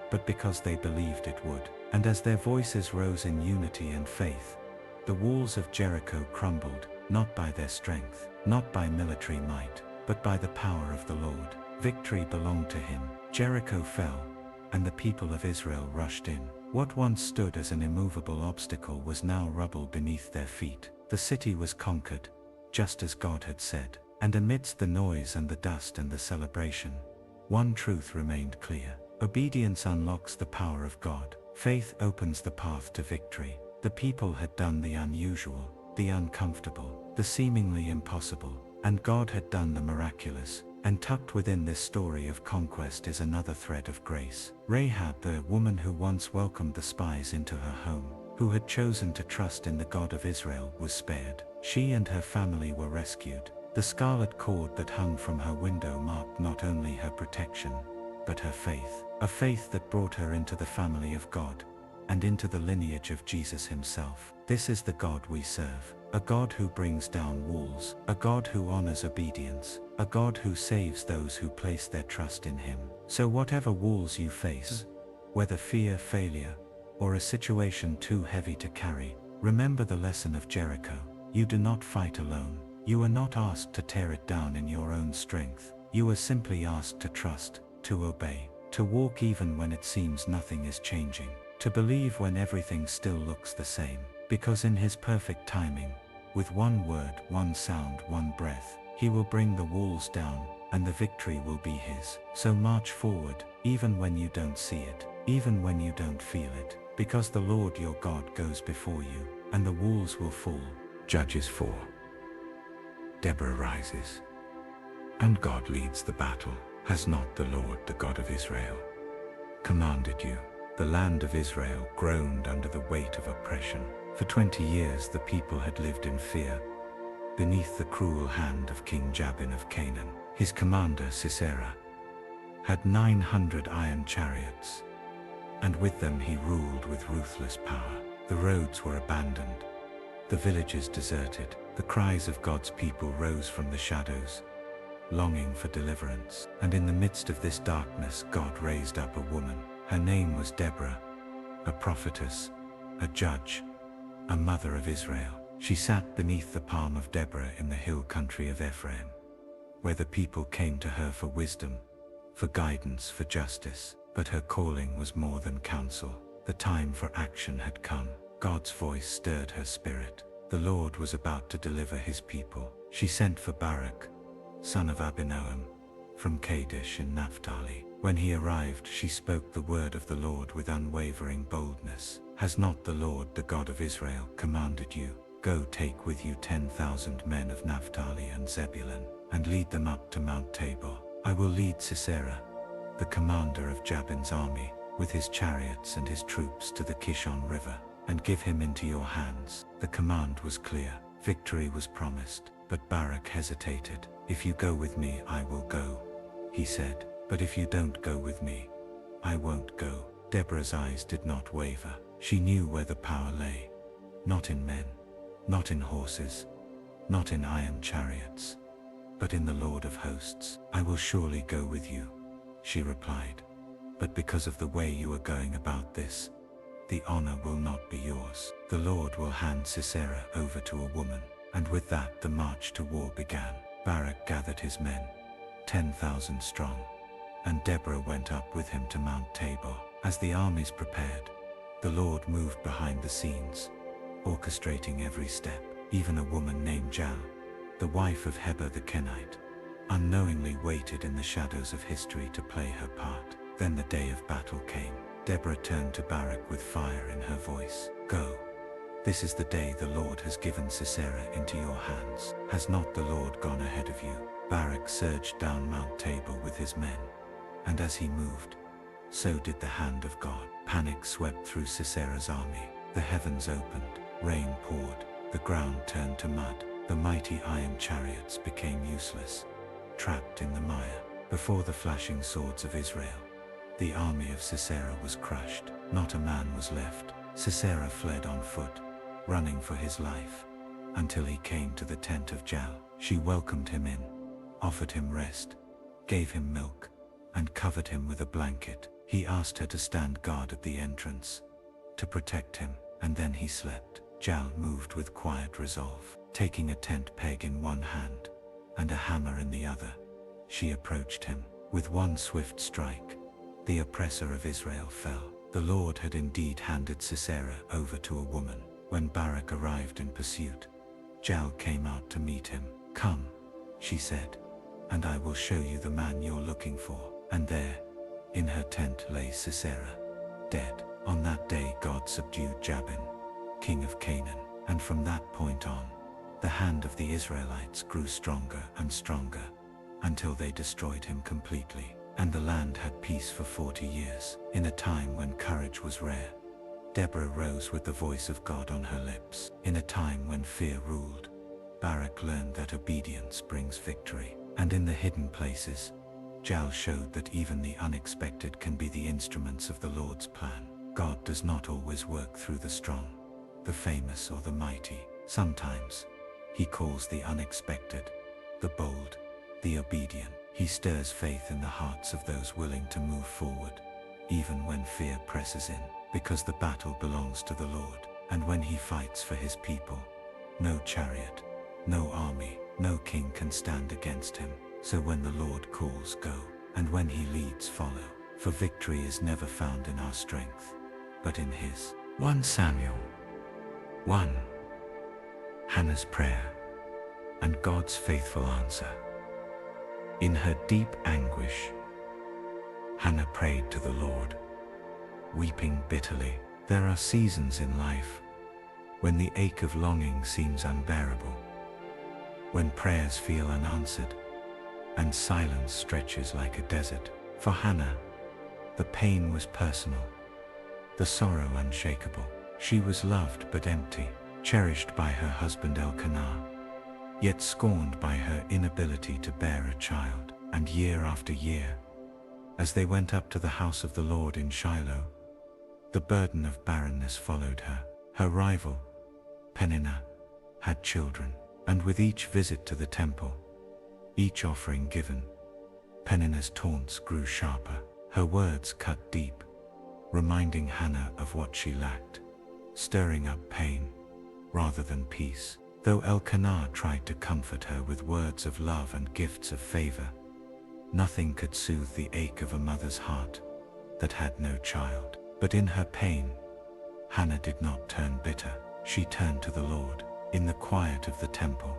but because they believed it would. And as their voices rose in unity and faith, the walls of Jericho crumbled, not by their strength, not by military might, but by the power of the Lord. Victory belonged to him. Jericho fell, and the people of Israel rushed in. What once stood as an immovable obstacle was now rubble beneath their feet. The city was conquered, just as God had said. And amidst the noise and the dust and the celebration, one truth remained clear. Obedience unlocks the power of God. Faith opens the path to victory. The people had done the unusual, the uncomfortable, the seemingly impossible, and God had done the miraculous. And tucked within this story of conquest is another thread of grace. Rahab, the woman who once welcomed the spies into her home, who had chosen to trust in the God of Israel, was spared. She and her family were rescued. The scarlet cord that hung from her window marked not only her protection, but her faith. A faith that brought her into the family of God, and into the lineage of Jesus himself. This is the God we serve. A God who brings down walls. A God who honors obedience. A God who saves those who place their trust in him. So whatever walls you face, whether fear, failure, or a situation too heavy to carry, remember the lesson of Jericho. You do not fight alone. You are not asked to tear it down in your own strength. You are simply asked to trust, to obey, to walk even when it seems nothing is changing, to believe when everything still looks the same. Because in his perfect timing, with one word, one sound, one breath, he will bring the walls down, and the victory will be his. So march forward, even when you don't see it, even when you don't feel it, because the Lord your God goes before you, and the walls will fall. Judges 4. Deborah rises, and God leads the battle. Has not the Lord, the God of Israel, commanded you? The land of Israel groaned under the weight of oppression. For 20 years the people had lived in fear, beneath the cruel hand of King Jabin of Canaan. His commander Sisera had 900 iron chariots, and with them he ruled with ruthless power. The roads were abandoned, the villages deserted. The cries of God's people rose from the shadows, longing for deliverance. And in the midst of this darkness God raised up a woman. Her name was Deborah, a prophetess, a judge, a mother of Israel. She sat beneath the palm of Deborah in the hill country of Ephraim, where the people came to her for wisdom, for guidance, for justice. But her calling was more than counsel. The time for action had come. God's voice stirred her spirit. The Lord was about to deliver his people. She sent for Barak, son of Abinoam, from Kadesh in Naphtali. When he arrived, she spoke the word of the Lord with unwavering boldness. Has not the Lord, the God of Israel, commanded you? Go, take with you 10,000 men of Naphtali and Zebulun, and lead them up to Mount Tabor. I will lead Sisera, the commander of Jabin's army, with his chariots and his troops to the Kishon River, and give him into your hands. The command was clear. Victory was promised. But Barak hesitated. If you go with me, I will go, he said. But if you don't go with me, I won't go. Deborah's eyes did not waver. She knew where the power lay. Not in men, not in horses, not in iron chariots, but in the Lord of hosts. I will surely go with you, she replied. But because of the way you are going about this, the honor will not be yours. The Lord will hand Sisera over to a woman. And with that the march to war began. Barak gathered his men, 10,000 strong, and Deborah went up with him to Mount Tabor. As the armies prepared, the Lord moved behind the scenes, orchestrating every step. Even a woman named Jael, the wife of Heber the Kenite, unknowingly waited in the shadows of history to play her part. Then the day of battle came. Deborah turned to Barak with fire in her voice. "Go. This is the day the Lord has given Sisera into your hands. Has not the Lord gone ahead of you?" Barak surged down Mount Tabor with his men, and as he moved, so did the hand of God. Panic swept through Sisera's army. The heavens opened, rain poured, the ground turned to mud. The mighty iron chariots became useless, trapped in the mire. Before the flashing swords of Israel, the army of Sisera was crushed. Not a man was left. Sisera fled on foot, running for his life, until he came to the tent of Jael. She welcomed him in, offered him rest, gave him milk, and covered him with a blanket. He asked her to stand guard at the entrance, to protect him, and then he slept. Jael moved with quiet resolve. Taking a tent peg in one hand and a hammer in the other, she approached him. With one swift strike, the oppressor of Israel fell. The Lord had indeed handed Sisera over to a woman. When Barak arrived in pursuit, Jael came out to meet him. "Come," she said, "and I will show you the man you're looking for." And there, in her tent, lay Sisera, dead. On that day God subdued Jabin, king of Canaan, and from that point on, the hand of the Israelites grew stronger and stronger, until they destroyed him completely. And the land had peace for 40 years. In a time when courage was rare, Deborah rose with the voice of God on her lips. In a time when fear ruled, Barak learned that obedience brings victory. And in the hidden places, Jael showed that even the unexpected can be the instruments of the Lord's plan. God does not always work through the strong, the famous, or the mighty. Sometimes, He calls the unexpected, the bold, the obedient. He stirs faith in the hearts of those willing to move forward, even when fear presses in, because the battle belongs to the Lord. And when He fights for His people, no chariot, no army, no king can stand against Him. So when the Lord calls, go, and when He leads, follow. For victory is never found in our strength, but in His. 1 Samuel 1. Hannah's prayer and God's faithful answer. In her deep anguish, Hannah prayed to the Lord, weeping bitterly. There are seasons in life when the ache of longing seems unbearable, when prayers feel unanswered, and silence stretches like a desert. For Hannah, the pain was personal, the sorrow unshakable. She was loved but empty, cherished by her husband Elkanah, yet scorned by her inability to bear a child. And year after year, as they went up to the house of the Lord in Shiloh, the burden of barrenness followed her. Her rival, Peninnah, had children, and with each visit to the temple, each offering given, Peninnah's taunts grew sharper. Her words cut deep, reminding Hannah of what she lacked, stirring up pain rather than peace. Though Elkanah tried to comfort her with words of love and gifts of favor, nothing could soothe the ache of a mother's heart that had no child. But in her pain, Hannah did not turn bitter. She turned to the Lord. In the quiet of the temple,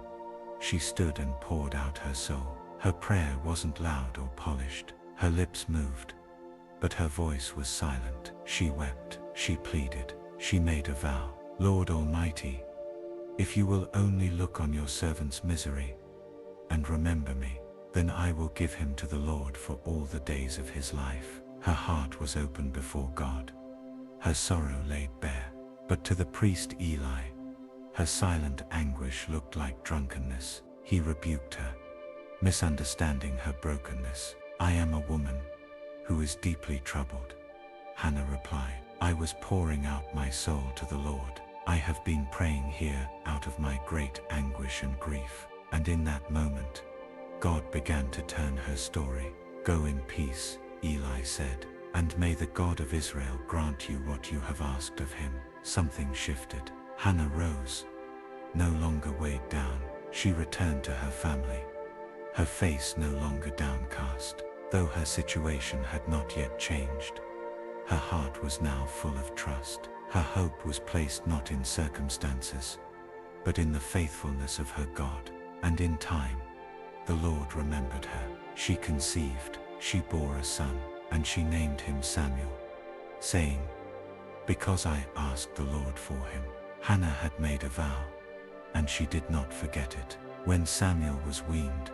she stood and poured out her soul. Her prayer wasn't loud or polished. Her lips moved, but her voice was silent. She wept, she pleaded, she made a vow. Lord Almighty, if you will only look on your servant's misery and remember me, then I will give him to the Lord for all the days of his life. Her heart was open before God, her sorrow laid bare. But to the priest Eli, her silent anguish looked like drunkenness. He rebuked her, misunderstanding her brokenness. I am a woman who is deeply troubled, Hannah replied. I was pouring out my soul to the Lord. I have been praying here out of my great anguish and grief. And in that moment, God began to turn her story. Go in peace, Eli said, and may the God of Israel grant you what you have asked of him. Something shifted. Hannah rose, no longer weighed down. She returned to her family, her face no longer downcast. Though her situation had not yet changed, her heart was now full of trust. Her hope was placed not in circumstances, but in the faithfulness of her God. And in time, the Lord remembered her. She conceived, she bore a son, and she named him Samuel, saying, "Because I asked the Lord for him." Hannah had made a vow, and she did not forget it. When Samuel was weaned,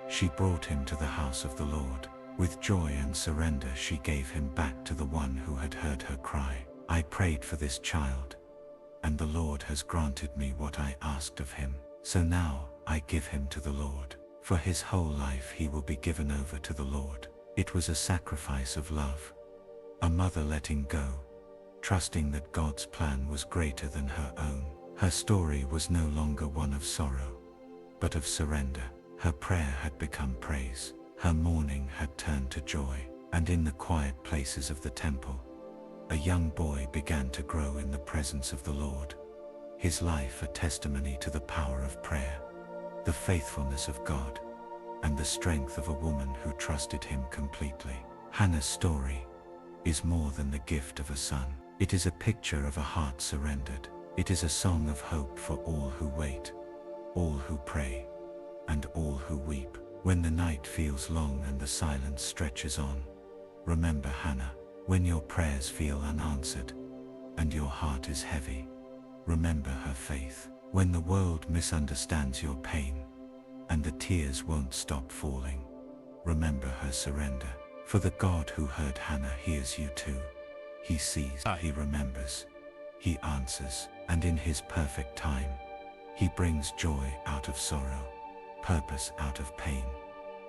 she brought him to the house of the Lord. With joy and surrender she gave him back to the one who had heard her cry. "I prayed for this child, and the Lord has granted me what I asked of him. So now I give him to the Lord. For his whole life he will be given over to the Lord." It was a sacrifice of love, a mother letting go, trusting that God's plan was greater than her own. Her story was no longer one of sorrow, but of surrender. Her prayer had become praise. Her mourning had turned to joy. And in the quiet places of the temple, a young boy began to grow in the presence of the Lord, his life a testimony to the power of prayer, the faithfulness of God, and the strength of a woman who trusted him completely. Hannah's story is more than the gift of a son. It is a picture of a heart surrendered. It is a song of hope for all who wait, all who pray, and all who weep. When the night feels long and the silence stretches on, remember Hannah. When your prayers feel unanswered and your heart is heavy, remember her faith. When the world misunderstands your pain and the tears won't stop falling, remember her surrender. For the God who heard Hannah hears you too. He sees, he remembers, he answers, and in his perfect time, he brings joy out of sorrow, purpose out of pain,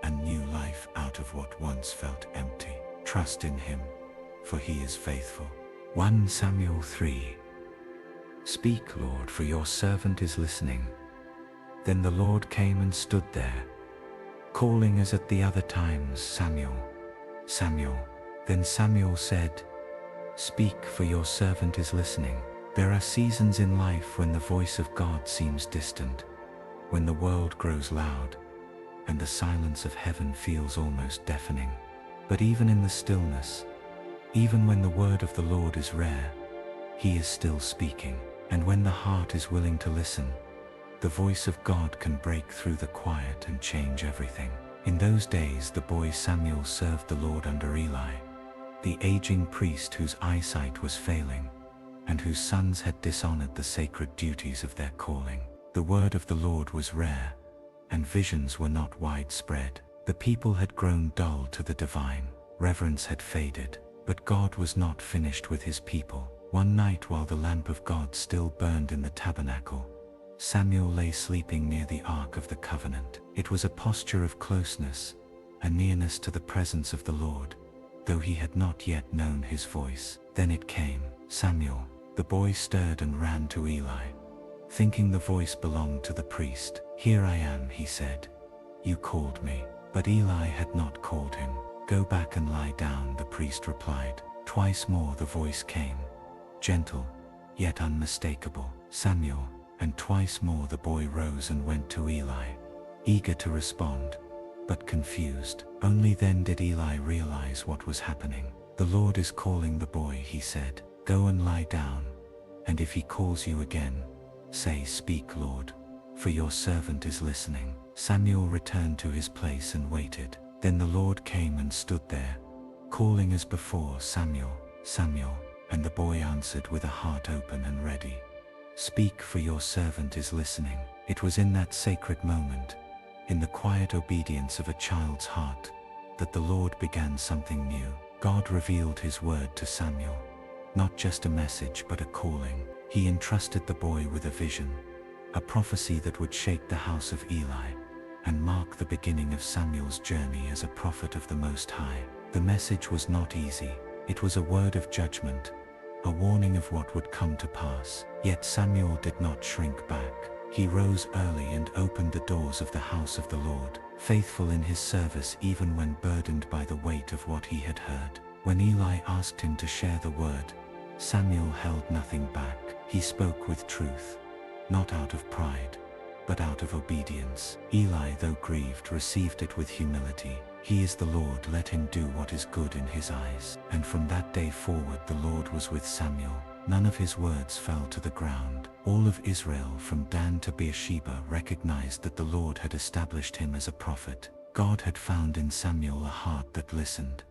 and new life out of what once felt empty. Trust in him, for he is faithful. 1 Samuel 3. Speak, Lord, for your servant is listening. Then the Lord came and stood there, calling as at the other times, Samuel, Samuel. Then Samuel said, Speak, for your servant is listening. There are seasons in life when the voice of God seems distant, when the world grows loud, and the silence of heaven feels almost deafening. But even in the stillness, even when the word of the Lord is rare, he is still speaking. And when the heart is willing to listen, the voice of God can break through the quiet and change everything. In those days the boy Samuel served the Lord under Eli, the aging priest whose eyesight was failing, and whose sons had dishonored the sacred duties of their calling. The word of the Lord was rare, and visions were not widespread. The people had grown dull to the divine, reverence had faded, but God was not finished with his people. One night while the lamp of God still burned in the tabernacle, Samuel lay sleeping near the Ark of the Covenant. It was a posture of closeness, a nearness to the presence of the Lord, though he had not yet known his voice. Then it came, Samuel. The boy stirred and ran to Eli, thinking the voice belonged to the priest. Here I am, he said. You called me. But Eli had not called him. Go back and lie down, the priest replied. Twice more the voice came, gentle, yet unmistakable. Samuel. And twice more the boy rose and went to Eli, eager to respond, but confused. Only then did Eli realize what was happening. The Lord is calling the boy, he said. Go and lie down, and if he calls you again, say, Speak, Lord, for your servant is listening. Samuel returned to his place and waited. Then the Lord came and stood there, calling as before, Samuel, Samuel. And the boy answered with a heart open and ready. Speak, for your servant is listening. It was in that sacred moment, in the quiet obedience of a child's heart, that the Lord began something new. God revealed his word to Samuel, not just a message but a calling. He entrusted the boy with a vision, a prophecy that would shake the house of Eli and mark the beginning of Samuel's journey as a prophet of the Most High. The message was not easy. It was a word of judgment, a warning of what would come to pass. Yet Samuel did not shrink back. He rose early and opened the doors of the house of the Lord, faithful in his service even when burdened by the weight of what he had heard. When Eli asked him to share the word, Samuel held nothing back. He spoke with truth, not out of pride, but out of obedience. Eli, though grieved, received it with humility. He is the Lord, let him do what is good in his eyes. And from that day forward the Lord was with Samuel. None of his words fell to the ground. All of Israel from Dan to Beersheba recognized that the Lord had established him as a prophet. God had found in Samuel a heart that listened.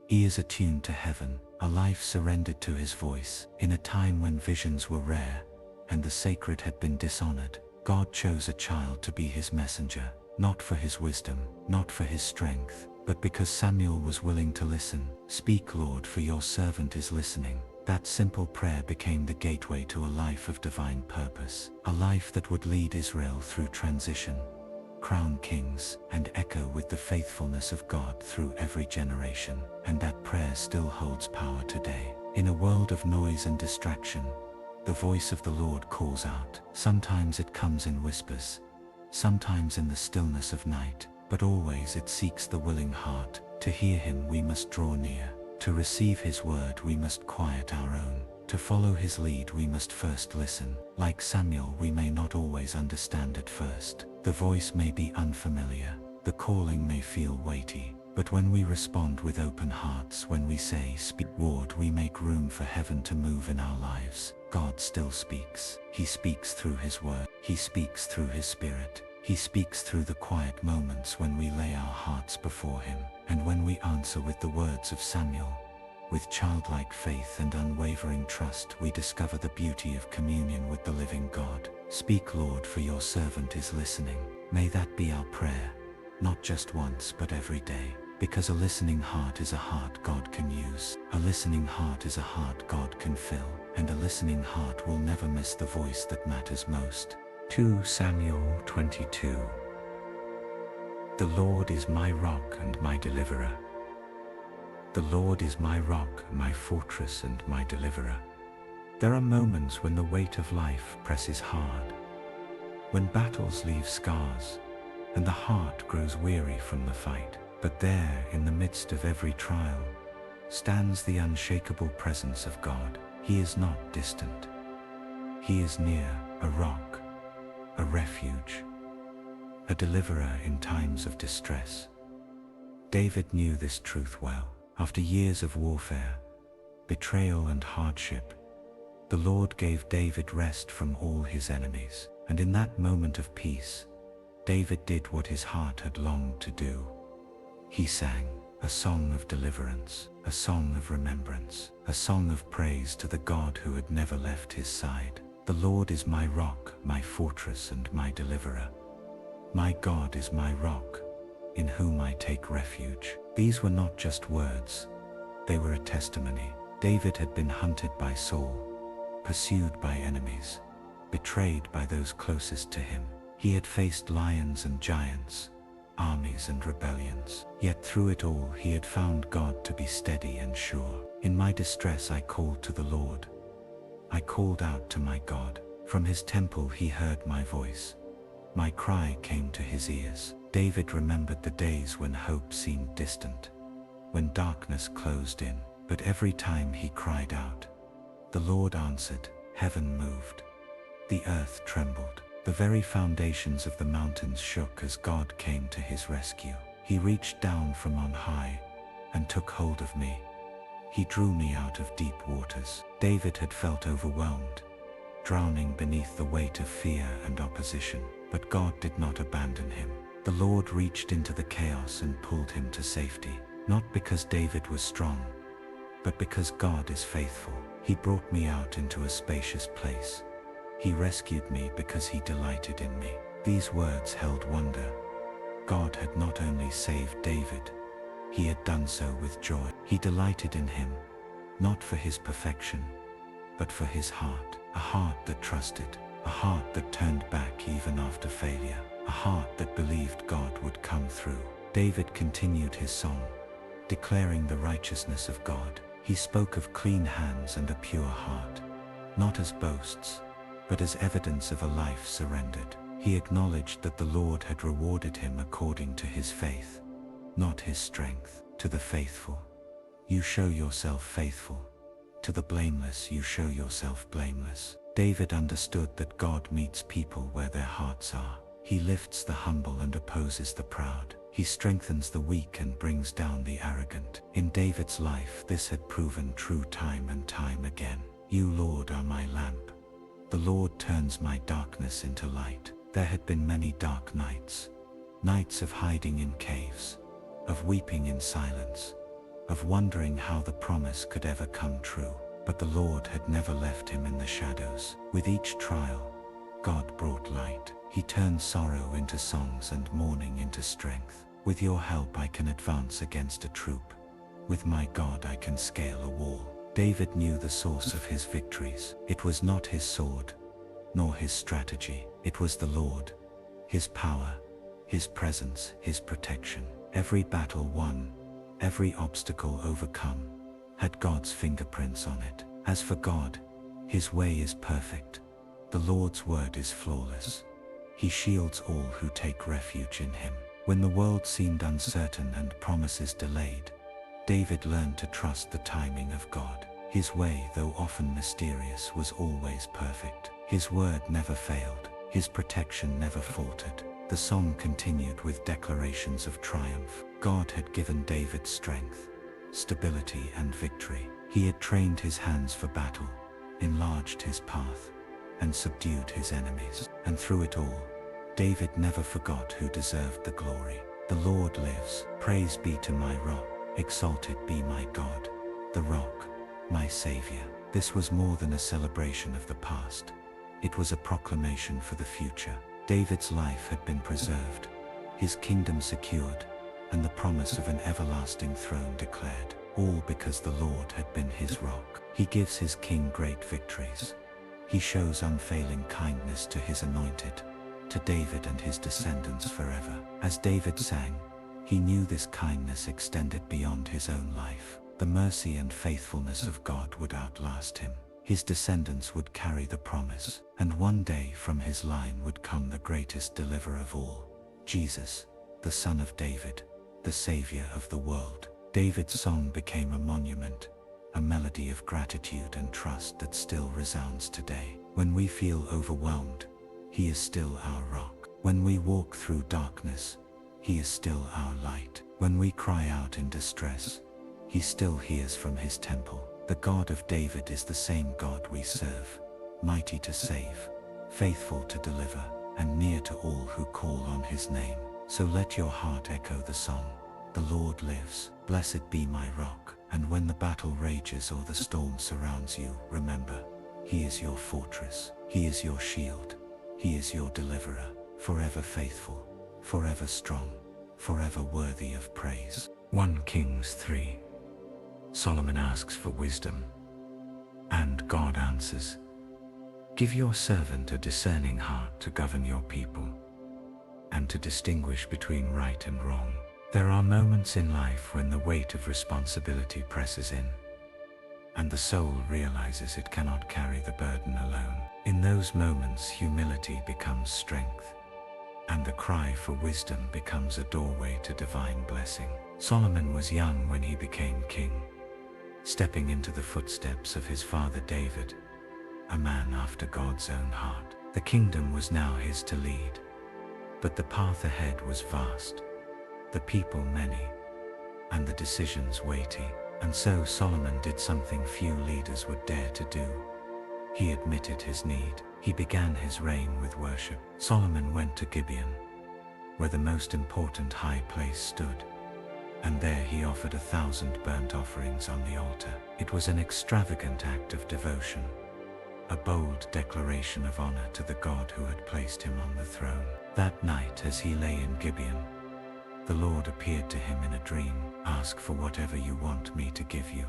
Ears attuned to heaven, a life surrendered to his voice. In a time when visions were rare and the sacred had been dishonored, God chose a child to be his messenger, not for his wisdom, not for his strength, but because Samuel was willing to listen. Speak, Lord, for your servant is listening. That simple prayer became the gateway to a life of divine purpose, a life that would lead Israel through transition, crown kings, and echo with the faithfulness of God through every generation. And that prayer still holds power today. In a world of noise and distraction, the voice of the Lord calls out. Sometimes it comes in whispers, sometimes in the stillness of night, but always it seeks the willing heart. To hear him we must draw near. To receive his word we must quiet our own. To follow his lead we must first listen. Like Samuel, we may not always understand at first. The voice may be unfamiliar, the calling may feel weighty, but when we respond with open hearts, when we say, "Speak, Lord," we make room for heaven to move in our lives. God still speaks. He speaks through his word. He speaks through his spirit. He speaks through the quiet moments when we lay our hearts before him, and when we answer with the words of Samuel. With childlike faith and unwavering trust, we discover the beauty of communion with the living God. Speak, Lord, for your servant is listening. May that be our prayer, not just once but every day, because a listening heart is a heart God can use. A listening heart is a heart God can fill, and a listening heart will never miss the voice that matters most. 2 Samuel 22. The Lord is my rock and my deliverer. The Lord is my rock, my fortress and my deliverer. There are moments when the weight of life presses hard, when battles leave scars, and the heart grows weary from the fight. But there, in the midst of every trial, stands the unshakable presence of God. He is not distant. He is near, a rock, a refuge, a deliverer in times of distress. David knew this truth well. After years of warfare, betrayal and hardship, the Lord gave David rest from all his enemies. And in that moment of peace, David did what his heart had longed to do. He sang a song of deliverance, a song of remembrance, a song of praise to the God who had never left his side. The Lord is my rock, my fortress and my deliverer. My God is my rock, in whom I take refuge. These were not just words, they were a testimony. David had been hunted by Saul, pursued by enemies, betrayed by those closest to him. He had faced lions and giants, armies and rebellions. Yet through it all he had found God to be steady and sure. In my distress I called to the Lord. I called out to my God. From his temple he heard my voice. My cry came to his ears. David remembered the days when hope seemed distant, when darkness closed in. But every time he cried out, the Lord answered. Heaven moved. The earth trembled. The very foundations of the mountains shook as God came to his rescue. He reached down from on high and took hold of me. He drew me out of deep waters. David had felt overwhelmed, drowning beneath the weight of fear and opposition. But God did not abandon him. The Lord reached into the chaos and pulled him to safety. Not because David was strong, but because God is faithful. He brought me out into a spacious place. He rescued me because he delighted in me. These words held wonder. God had not only saved David, he had done so with joy. He delighted in him, not for his perfection, but for his heart. A heart that trusted, a heart that turned back even after failure, a heart that believed God would come through. David continued his song, declaring the righteousness of God. He spoke of clean hands and a pure heart, not as boasts, but as evidence of a life surrendered. He acknowledged that the Lord had rewarded him according to his faith, not his strength. To the faithful, you show yourself faithful. To the blameless, you show yourself blameless. David understood that God meets people where their hearts are. He lifts the humble and opposes the proud. He strengthens the weak and brings down the arrogant. In David's life, this had proven true time and time again. You, Lord, are my lamp. The Lord turns my darkness into light. There had been many dark nights. Nights of hiding in caves, of weeping in silence, of wondering how the promise could ever come true. But the Lord had never left him in the shadows. With each trial, God brought light. He turned sorrow into songs and mourning into strength. With your help I can advance against a troop. With my God I can scale a wall. David knew the source of his victories. It was not his sword, nor his strategy. It was the Lord, his power, his presence, his protection. Every battle won, every obstacle overcome, had God's fingerprints on it. As for God, his way is perfect. The Lord's word is flawless. He shields all who take refuge in him. When the world seemed uncertain and promises delayed, David learned to trust the timing of God. His way, though often mysterious, was always perfect. His word never failed. His protection never faltered. The song continued with declarations of triumph. God had given David strength, stability, and victory. He had trained his hands for battle, enlarged his path, and subdued his enemies. And through it all, David never forgot who deserved the glory. The Lord lives. Praise be to my rock. Exalted be my God, the rock, my Savior. This was more than a celebration of the past. It was a proclamation for the future. David's life had been preserved, his kingdom secured, and the promise of an everlasting throne declared, all because the Lord had been his rock. He gives his king great victories. He shows unfailing kindness to his anointed, to David and his descendants forever. As David sang, he knew this kindness extended beyond his own life. The mercy and faithfulness of God would outlast him. His descendants would carry the promise, and one day from his line would come the greatest deliverer of all, Jesus, the Son of David, the Savior of the world. David's song became a monument, a melody of gratitude and trust that still resounds today. When we feel overwhelmed, he is still our rock. When we walk through darkness, he is still our light. When we cry out in distress, he still hears from his temple. The God of David is the same God we serve, mighty to save, faithful to deliver, and near to all who call on his name. So let your heart echo the song, the Lord lives. Blessed be my rock. And when the battle rages or the storm surrounds you, remember, he is your fortress, he is your shield, he is your deliverer, forever faithful, forever strong, forever worthy of praise. 1 Kings 3. Solomon asks for wisdom, and God answers, "Give your servant a discerning heart to govern your people, and to distinguish between right and wrong." There are moments in life when the weight of responsibility presses in, and the soul realizes it cannot carry the burden alone. In those moments, humility becomes strength, and the cry for wisdom becomes a doorway to divine blessing. Solomon was young when he became king, stepping into the footsteps of his father David, a man after God's own heart. The kingdom was now his to lead, but the path ahead was vast, the people many, and the decisions weighty. And so Solomon did something few leaders would dare to do. He admitted his need. He began his reign with worship. Solomon went to Gibeon, where the most important high place stood, and there he offered 1,000 burnt offerings on the altar. It was an extravagant act of devotion, a bold declaration of honor to the God who had placed him on the throne. That night, as he lay in Gibeon, the Lord appeared to him in a dream. "Ask for whatever you want me to give you,"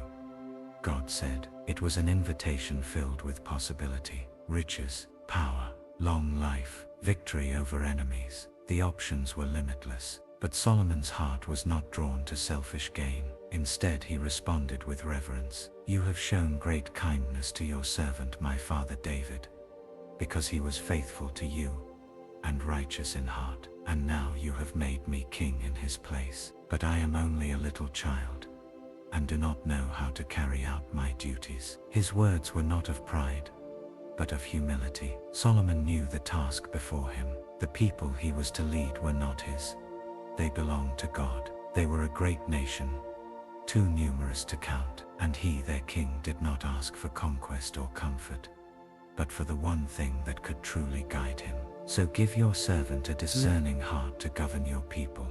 God said. It was an invitation filled with possibility, riches, power, long life, victory over enemies. The options were limitless. But Solomon's heart was not drawn to selfish gain. Instead, he responded with reverence. "You have shown great kindness to your servant my father David, because he was faithful to you and righteous in heart. And now you have made me king in his place. But I am only a little child, and do not know how to carry out my duties." His words were not of pride, but of humility. Solomon knew the task before him. The people he was to lead were not his. They belonged to God. They were a great nation, too numerous to count, and he, their king, did not ask for conquest or comfort, but for the one thing that could truly guide him. So give your servant a discerning heart to govern your people,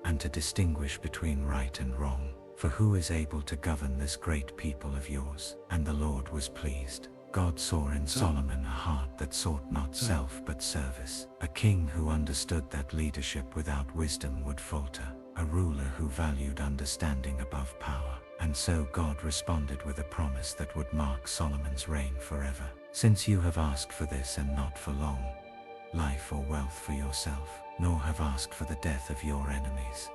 and to distinguish between right and wrong. For who is able to govern this great people of yours? And the Lord was pleased. God saw in Solomon a heart that sought not self but service, a king who understood that leadership without wisdom would falter, a ruler who valued understanding above power. And so God responded with a promise that would mark Solomon's reign forever. Since you have asked for this and not for long life or wealth for yourself, nor have asked for the death of your enemies,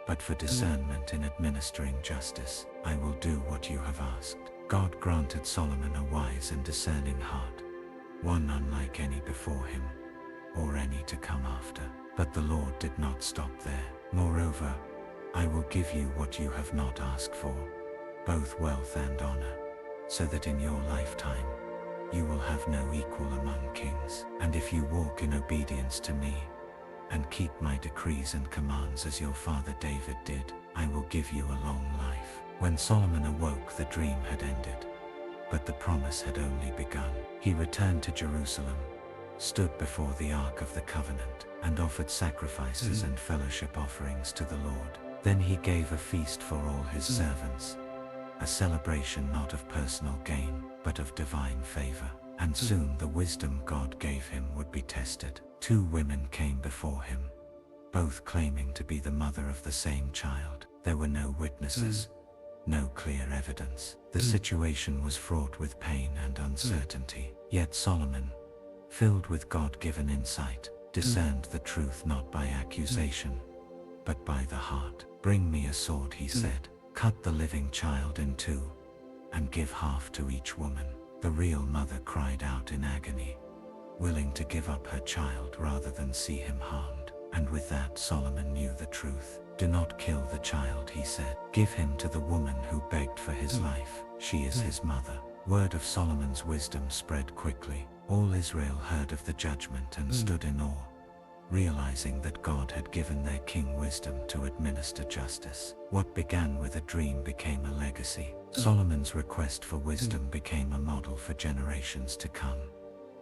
but for discernment in administering justice, I will do what you have asked. God granted Solomon a wise and discerning heart, one unlike any before him, or any to come after. But the Lord did not stop there. Moreover, I will give you what you have not asked for, both wealth and honor, so that in your lifetime you will have no equal among kings. And if you walk in obedience to me, and keep my decrees and commands as your father David did, I will give you a long life. When Solomon awoke, the dream had ended, but the promise had only begun. He returned to Jerusalem, stood before the Ark of the Covenant, and offered sacrifices and fellowship offerings to the Lord. Then he gave a feast for all his servants, a celebration not of personal gain, but of divine favor. And soon the wisdom God gave him would be tested. 2 women came before him, both claiming to be the mother of the same child. There were no witnesses, no clear evidence. The situation was fraught with pain and uncertainty. Yet Solomon, filled with God-given insight, discerned the truth not by accusation, but by the heart. Bring me a sword, he said. Cut the living child in 2, and give half to each woman. The real mother cried out in agony, willing to give up her child rather than see him harmed. And with that Solomon knew the truth. Do not kill the child, he said. Give him to the woman who begged for his life. She is his mother. Word of Solomon's wisdom spread quickly. All Israel heard of the judgment and stood in awe, realizing that God had given their king wisdom to administer justice. What began with a dream became a legacy. Solomon's request for wisdom became a model for generations to come,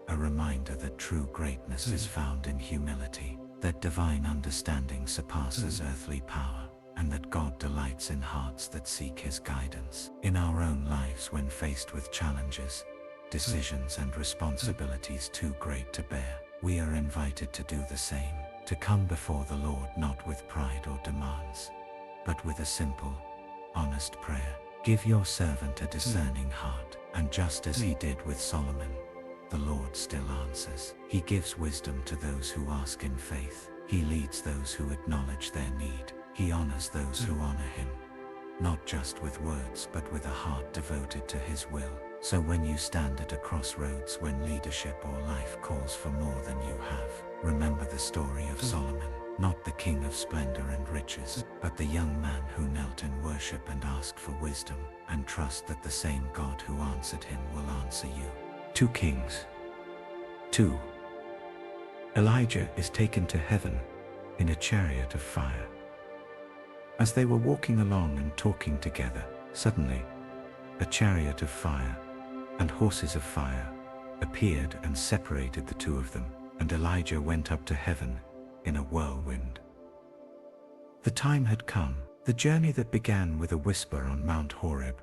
a reminder that true greatness is found in humility, that divine understanding surpasses earthly power, and that God delights in hearts that seek his guidance. In our own lives, when faced with challenges, decisions and responsibilities too great to bear, we are invited to do the same, to come before the Lord not with pride or demands, but with a simple, honest prayer. Give your servant a discerning heart. And just as he did with Solomon, the Lord still answers. He gives wisdom to those who ask in faith. He leads those who acknowledge their need. He honors those who honor him, not just with words but with a heart devoted to his will. So when you stand at a crossroads, when leadership or life calls for more than you have, remember the story of Solomon, not the king of splendor and riches, but the young man who knelt in worship and asked for wisdom, and trust that the same God who answered him will answer you. 2 Kings 2. Elijah is taken to heaven in a chariot of fire. As they were walking along and talking together, suddenly a chariot of fire and horses of fire appeared and separated the 2 of them, and Elijah went up to heaven in a whirlwind. The time had come. The journey that began with a whisper on Mount Horeb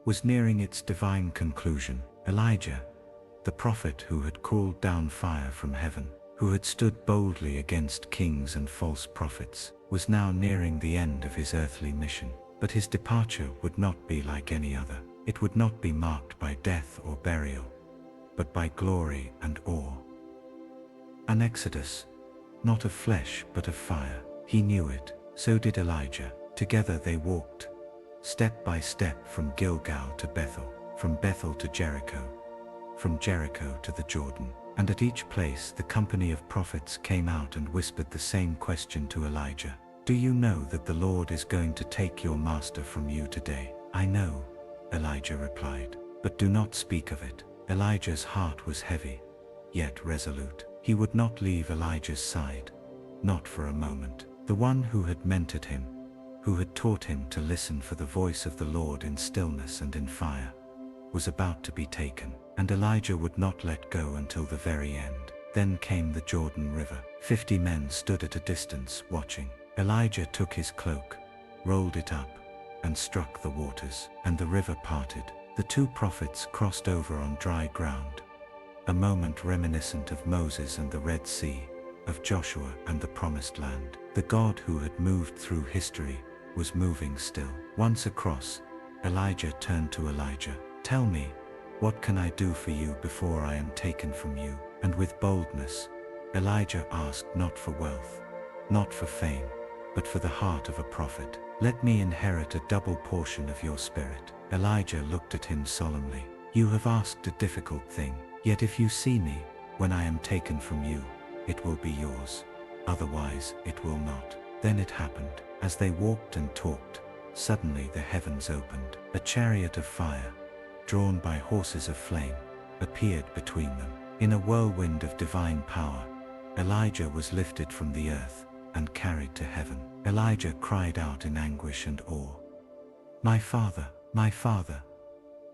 was nearing its divine conclusion. Elijah, the prophet who had called down fire from heaven, who had stood boldly against kings and false prophets, was now nearing the end of his earthly mission. But his departure would not be like any other. It would not be marked by death or burial, but by glory and awe. An exodus, not of flesh but of fire. He knew it. So did Elijah. Together they walked, step by step, from Gilgal to Bethel, from Bethel to Jericho, from Jericho to the Jordan. And at each place the company of prophets came out and whispered the same question to Elijah. Do you know that the Lord is going to take your master from you today? I know, Elijah replied, but do not speak of it. Elijah's heart was heavy, yet resolute. He would not leave Elijah's side, not for a moment. The one who had mentored him, who had taught him to listen for the voice of the Lord in stillness and in fire, was about to be taken, and Elijah would not let go until the very end. Then came the Jordan River. 50 men stood at a distance watching. Elijah took his cloak, rolled it up, and struck the waters, and the river parted. The two prophets crossed over on dry ground, a moment reminiscent of Moses and the Red Sea, of Joshua and the Promised Land. The God who had moved through history was moving still. Once across, Elijah turned to Elijah. "Tell me, what can I do for you before I am taken from you?" And with boldness, Elijah asked not for wealth, not for fame, but for the heart of a prophet. "Let me inherit a double portion of your spirit." Elijah looked at him solemnly. "You have asked a difficult thing, yet if you see me, when I am taken from you, it will be yours. Otherwise, it will not." Then it happened, as they walked and talked, suddenly the heavens opened. A chariot of fire, drawn by horses of flame, appeared between them. In a whirlwind of divine power, Elijah was lifted from the earth and carried to heaven. Elijah cried out in anguish and awe, my father,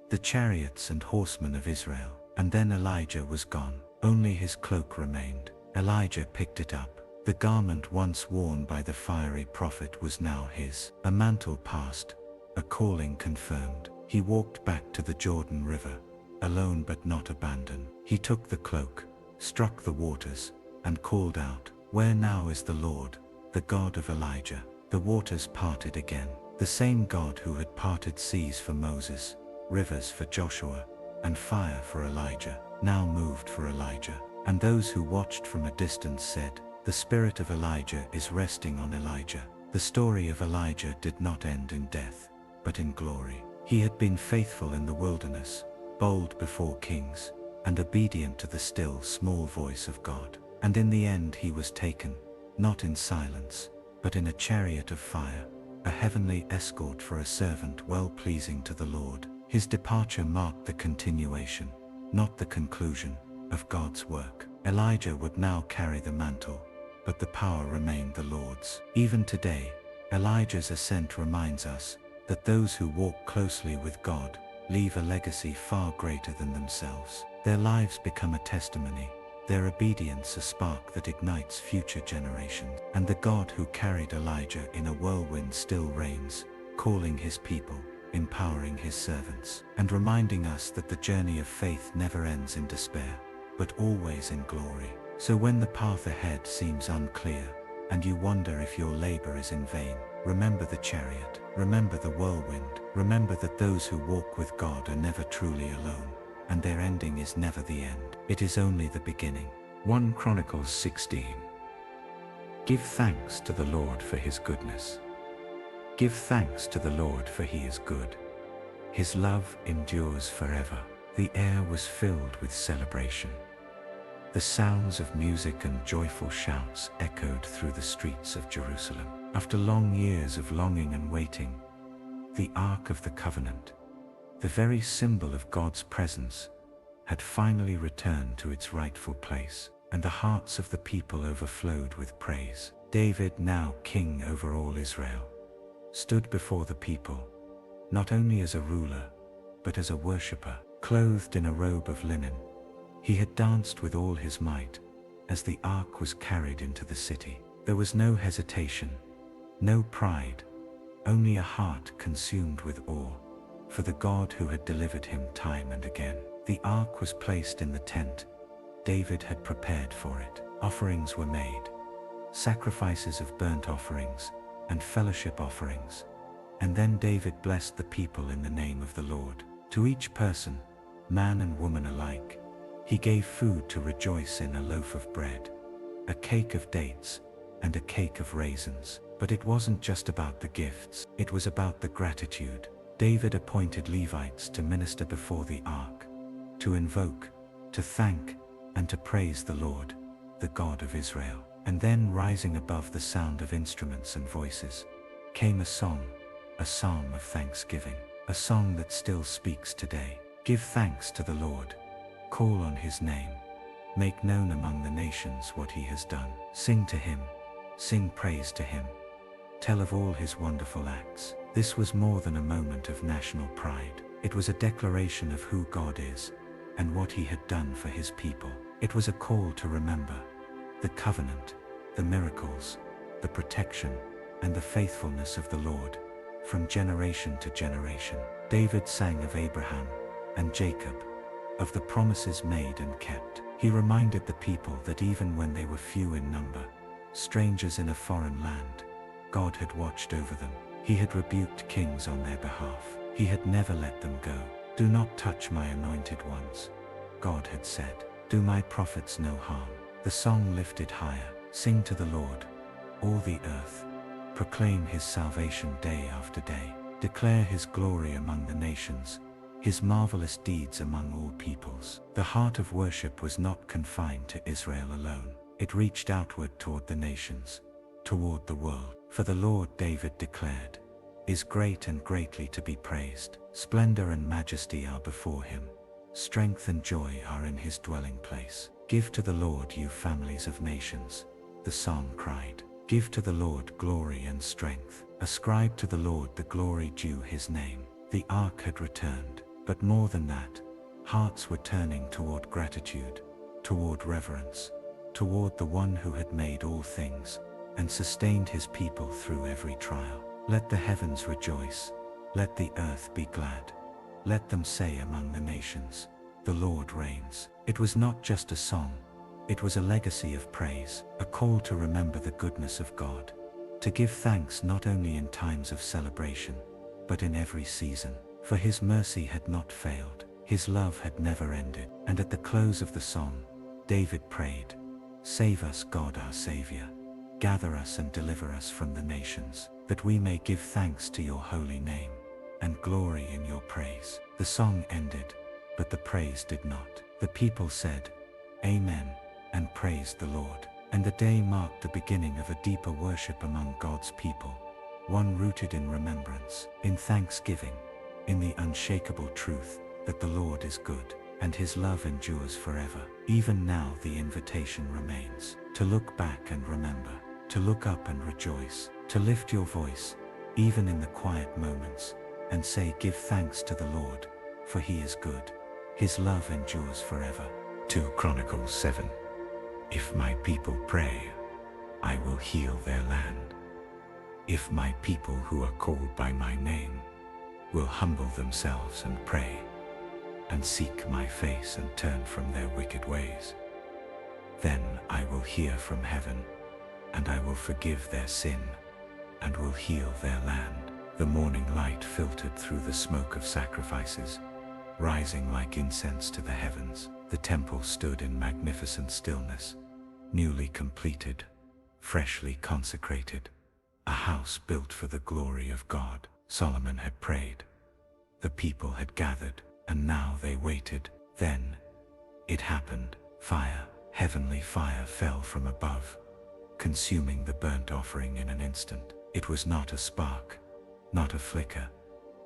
the chariots and horsemen of Israel." And then Elijah was gone. Only his cloak remained. Elijah picked it up. The garment once worn by the fiery prophet was now his. A mantle passed, a calling confirmed. He walked back to the Jordan River, alone but not abandoned. He took the cloak, struck the waters, and called out, "Where now is the Lord, the God of Elijah?" The waters parted again. The same God who had parted seas for Moses, rivers for Joshua, and fire for Elijah, now moved for Elijah. And those who watched from a distance said, "The spirit of Elijah is resting on Elijah." The story of Elijah did not end in death, but in glory. He had been faithful in the wilderness, bold before kings, and obedient to the still small voice of God. And in the end he was taken, not in silence, but in a chariot of fire, a heavenly escort for a servant well pleasing to the Lord. His departure marked the continuation, not the conclusion, of God's work. Elijah would now carry the mantle, but the power remained the Lord's. Even today, Elijah's ascent reminds us that those who walk closely with God leave a legacy far greater than themselves. Their lives become a testimony, their obedience a spark that ignites future generations. And the God who carried Elijah in a whirlwind still reigns, calling his people, empowering his servants, and reminding us that the journey of faith never ends in despair, but always in glory. So when the path ahead seems unclear, and you wonder if your labor is in vain, remember the chariot, remember the whirlwind, remember that those who walk with God are never truly alone, and their ending is never the end. It is only the beginning. 1 Chronicles 16. Give thanks to the Lord for his goodness. Give thanks to the Lord for he is good. His love endures forever. The air was filled with celebration. The sounds of music and joyful shouts echoed through the streets of Jerusalem. After long years of longing and waiting, the Ark of the Covenant, the very symbol of God's presence, had finally returned to its rightful place, and the hearts of the people overflowed with praise. David, now king over all Israel, stood before the people, not only as a ruler, but as a worshipper. Clothed in a robe of linen, he had danced with all his might as the ark was carried into the city. There was no hesitation, no pride, only a heart consumed with awe for the God who had delivered him time and again. The ark was placed in the tent David had prepared for it. Offerings were made, sacrifices of burnt offerings and fellowship offerings, and then David blessed the people in the name of the Lord. To each person, man and woman alike, he gave food to rejoice in: a loaf of bread, a cake of dates, and a cake of raisins. But it wasn't just about the gifts, it was about the gratitude. David appointed Levites to minister before the ark, to invoke, to thank, and to praise the Lord, the God of Israel. And then, rising above the sound of instruments and voices, came a song, a psalm of thanksgiving, a song that still speaks today. Give thanks to the Lord, call on his name, Make known among the nations what he has done. Sing to him, sing praise to him. Tell of all his wonderful acts. This was more than a moment of national pride. It was a declaration of who God is and what he had done for his people. It was a call to remember the covenant, the miracles, the protection, and the faithfulness of the Lord from generation to generation. David sang of Abraham and Jacob, of the promises made and kept. He reminded the people that even when they were few in number, strangers in a foreign land, God had watched over them. He had rebuked kings on their behalf. He had never let them go. Do not touch my anointed ones, God had said. Do my prophets no harm. The song lifted higher. Sing to the Lord, all the earth. Proclaim his salvation day after day. Declare his glory among the nations, his marvelous deeds among all peoples. The heart of worship was not confined to Israel alone. It reached outward toward the nations, toward the world. For the Lord, David declared, is great and greatly to be praised. Splendor and majesty are before him. Strength and joy are in his dwelling place. Give to the Lord, you families of nations, the song cried. Give to the Lord glory and strength. Ascribe to the Lord the glory due his name. The ark had returned, but more than that, hearts were turning toward gratitude, toward reverence, toward the one who had made all things and sustained his people through every trial. Let the heavens rejoice, let the earth be glad. Let them say among the nations, the Lord reigns. It was not just a song, it was a legacy of praise, a call to remember the goodness of God, to give thanks not only in times of celebration, but in every season. For his mercy had not failed, his love had never ended. And at the close of the song, David prayed, save us, God our Savior. Gather us and deliver us from the nations, that we may give thanks to your holy name and glory in your praise. The song ended, but the praise did not. The people said, Amen, and praised the Lord. And the day marked the beginning of a deeper worship among God's people, one rooted in remembrance, in thanksgiving, in the unshakable truth that the Lord is good, and his love endures forever. Even now the invitation remains, to look back and remember, to look up and rejoice, to lift your voice, even in the quiet moments, and say, give thanks to the Lord, for he is good. His love endures forever. 2 Chronicles 7. If my people pray, I will heal their land. If my people who are called by my name will humble themselves and pray, and seek my face and turn from their wicked ways, then I will hear from heaven, and I will forgive their sin, and will heal their land. The morning light filtered through the smoke of sacrifices, rising like incense to the heavens. The temple stood in magnificent stillness, newly completed, freshly consecrated, a house built for the glory of God. Solomon had prayed, the people had gathered, and now they waited. Then it happened. Fire, heavenly fire, fell from above, consuming the burnt offering in an instant. It was not a spark, not a flicker,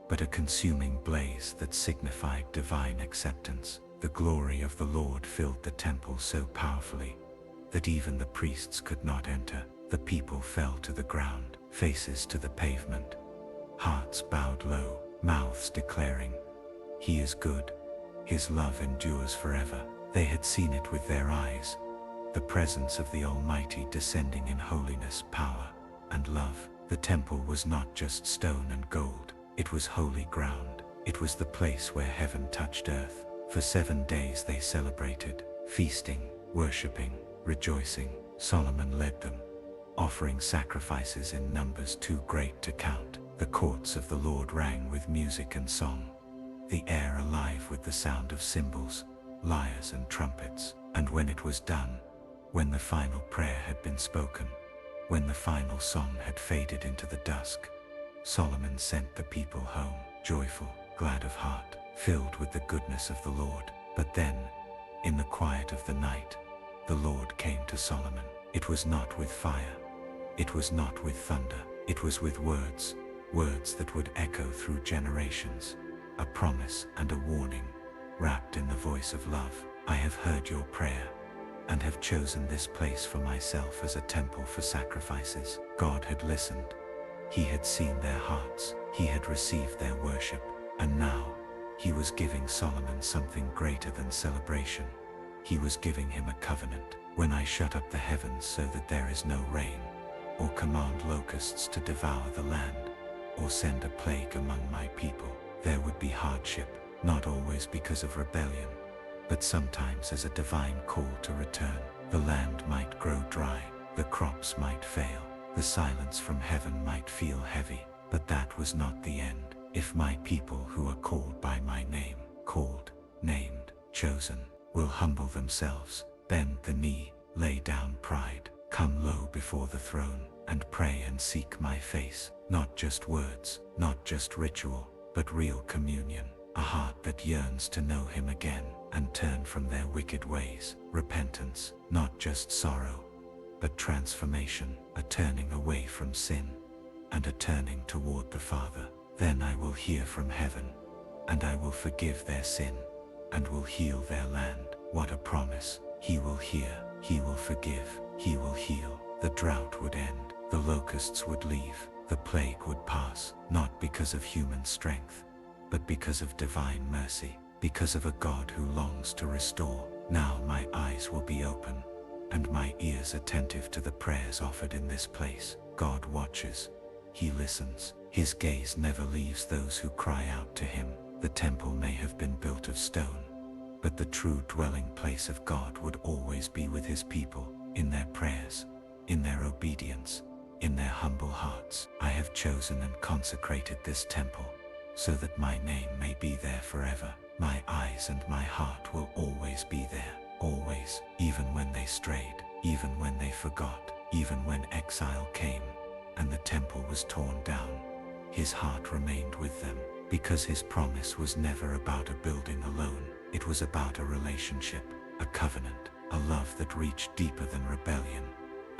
but a consuming blaze that signified divine acceptance. The glory of the Lord filled the temple so powerfully that even the priests could not enter. The people fell to the ground, faces to the pavement, hearts bowed low, mouths declaring, he is good, his love endures forever. They had seen it with their eyes, the presence of the Almighty descending in holiness, power, and love. The temple was not just stone and gold, it was holy ground. It was the place where heaven touched earth. For 7 days they celebrated, feasting, worshipping, rejoicing. Solomon led them, offering sacrifices in numbers too great to count. The courts of the Lord rang with music and song, the air alive with the sound of cymbals, lyres and trumpets. And when it was done, when the final prayer had been spoken, when the final song had faded into the dusk, Solomon sent the people home, joyful, glad of heart, filled with the goodness of the Lord. But then, in the quiet of the night, the Lord came to Solomon. It was not with fire, it was not with thunder, it was with words, words that would echo through generations, a promise and a warning, wrapped in the voice of love. I have heard your prayer, and have chosen this place for myself as a temple for sacrifices. God had listened. He had seen their hearts. He had received their worship. And now, he was giving Solomon something greater than celebration. He was giving him a covenant. When I shut up the heavens so that there is no rain, or command locusts to devour the land, or send a plague among my people, there would be hardship, not always because of rebellion, but sometimes as a divine call to return. The land might grow dry, the crops might fail, the silence from heaven might feel heavy, but that was not the end. If my people who are called by my name, called, named, chosen, will humble themselves, bend the knee, lay down pride, come low before the throne, and pray and seek my face, not just words, not just ritual, but real communion, a heart that yearns to know him again, and turn from their wicked ways, repentance, not just sorrow, but transformation, a turning away from sin, and a turning toward the Father. Then I will hear from heaven, and I will forgive their sin, and will heal their land. What a promise! He will hear, he will forgive, he will heal. The drought would end, the locusts would leave, the plague would pass, not because of human strength, but because of divine mercy, because of a God who longs to restore. Now my eyes will be open, and my ears attentive to the prayers offered in this place. God watches, he listens, his gaze never leaves those who cry out to him. The temple may have been built of stone, but the true dwelling place of God would always be with his people, in their prayers, in their obedience, in their humble hearts. I have chosen and consecrated this temple, so that my name may be there forever. My eyes and my heart will always be there, always, even when they strayed, even when they forgot, even when exile came, and the temple was torn down. His heart remained with them, because his promise was never about a building alone. It was about a relationship, a covenant, a love that reached deeper than rebellion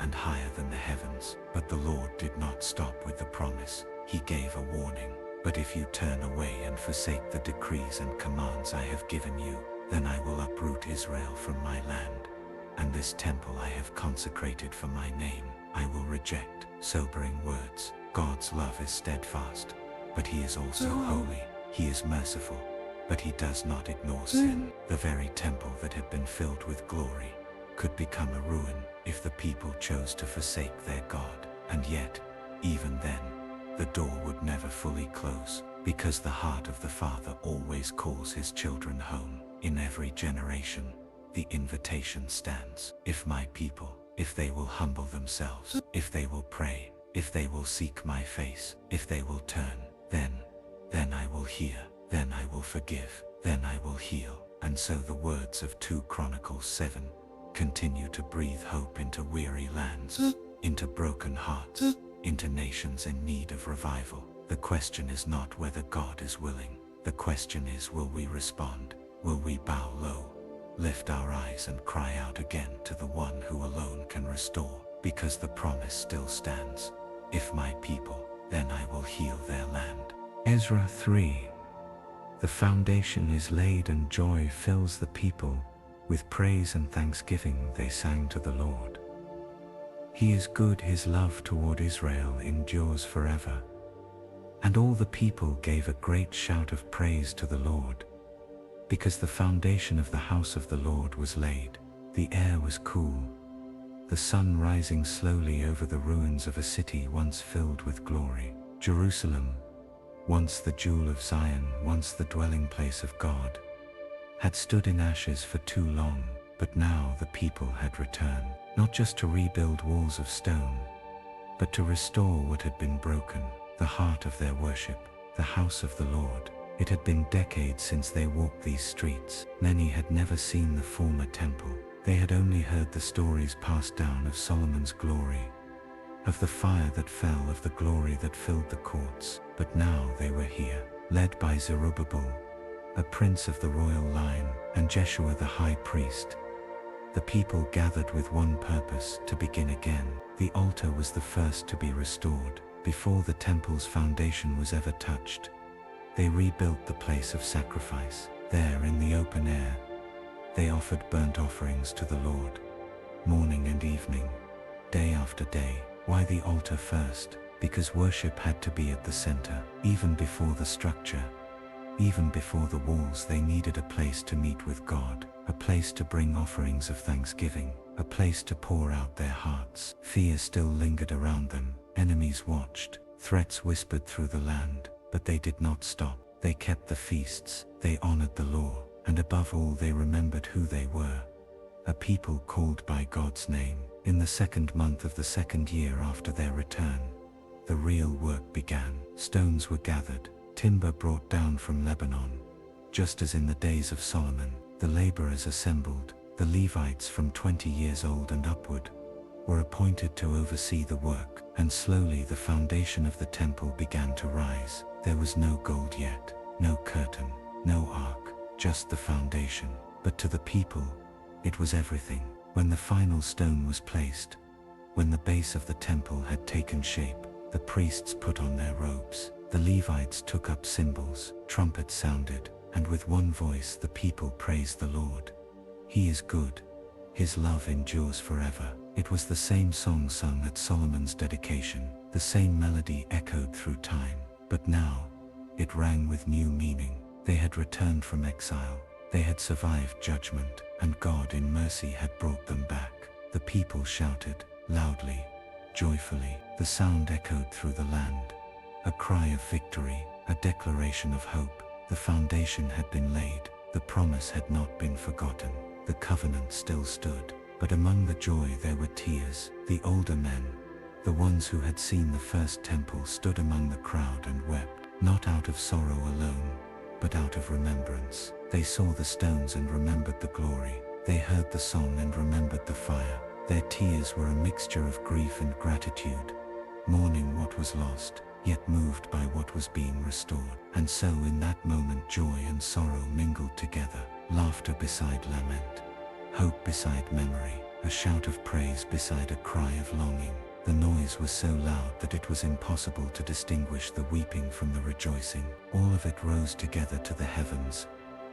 and higher than the heavens. But the Lord did not stop with the promise. He gave a warning. But if you turn away and forsake the decrees and commands I have given you, then I will uproot Israel from my land, and this temple I have consecrated for my name I will reject. Sobering words. God's love is steadfast, but he is also holy. He is merciful, but he does not ignore sin. The very temple that had been filled with glory could become a ruin if the people chose to forsake their God. And yet, even then, the door would never fully close, because the heart of the Father always calls his children home. In every generation, the invitation stands. If my people, if they will humble themselves, if they will pray, if they will seek my face, if they will turn, then I will hear, then I will forgive, then I will heal. And so the words of 2 Chronicles 7 continue to breathe hope into weary lands, into broken hearts, into nations in need of revival. The question is not whether God is willing. The question is, will we respond? Will we bow low, lift our eyes and cry out again to the one who alone can restore? Because the promise still stands. If my people, then I will heal their land. Ezra 3. The foundation is laid and joy fills the people. With praise and thanksgiving they sang to the Lord. He is good, his love toward Israel endures forever. And all the people gave a great shout of praise to the Lord, because the foundation of the house of the Lord was laid. The air was cool, the sun rising slowly over the ruins of a city once filled with glory. Jerusalem, once the jewel of Zion, once the dwelling place of God, had stood in ashes for too long, but now the people had returned, not just to rebuild walls of stone, but to restore what had been broken, the heart of their worship, the house of the Lord. It had been decades since they walked these streets. Many had never seen the former temple. They had only heard the stories passed down of Solomon's glory, of the fire that fell, of the glory that filled the courts. But now they were here, led by Zerubbabel, a prince of the royal line, and Jeshua the high priest. The people gathered with one purpose: to begin again. The altar was the first to be restored. Before the temple's foundation was ever touched, they rebuilt the place of sacrifice. There in the open air, they offered burnt offerings to the Lord, and evening, day after day. Why the altar first? Because worship had to be at the center. Even before the structure, even before the walls, they needed a place to meet with God, a place to bring offerings of thanksgiving, a place to pour out their hearts. Fear still lingered around them. Enemies watched, threats whispered through the land, but they did not stop. They kept the feasts, they honored the law, and above all they remembered who they were. A people called by God's name. In the second month of the second year after their return, the real work began. Stones were gathered, timber brought down from Lebanon. Just as in the days of Solomon, the laborers assembled. The Levites from 20 years old and upward were appointed to oversee the work, and slowly the foundation of the temple began to rise. There was no gold yet, no curtain, no ark, just the foundation. But to the people, it was everything. When the final stone was placed, when the base of the temple had taken shape, the priests put on their robes, the Levites took up cymbals, trumpets sounded, and with one voice the people praised the Lord. He is good. His love endures forever. It was the same song sung at Solomon's dedication, the same melody echoed through time, but now it rang with new meaning. They had returned from exile. They had survived judgment, and God in mercy had brought them back. The people shouted, loudly, joyfully. The sound echoed through the land. A cry of victory, a declaration of hope. The foundation had been laid. The promise had not been forgotten. The covenant still stood. But among the joy there were tears. The older men, the ones who had seen the first temple, stood among the crowd and wept, not out of sorrow alone, but out of remembrance. They saw the stones and remembered the glory. They heard the song and remembered the fire. Their tears were a mixture of grief and gratitude, mourning what was lost, yet moved by what was being restored. And so in that moment joy and sorrow mingled together, laughter beside lament, hope beside memory, a shout of praise beside a cry of longing. The noise was so loud that it was impossible to distinguish the weeping from the rejoicing. All of it rose together to the heavens,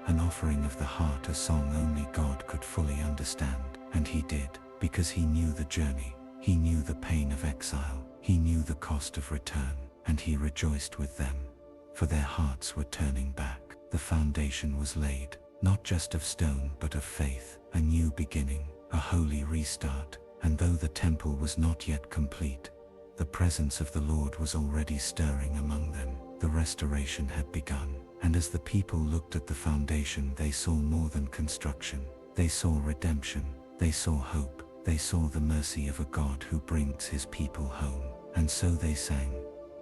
an offering of the heart, a song only God could fully understand. And he did, because he knew the journey, he knew the pain of exile, he knew the cost of return, and he rejoiced with them, for their hearts were turning back. The foundation was laid, not just of stone but of faith, a new beginning, a holy restart. And though the temple was not yet complete, the presence of the Lord was already stirring among them. The restoration had begun, and as the people looked at the foundation, they saw more than construction. They saw redemption, they saw hope, they saw the mercy of a God who brings his people home. And so they sang,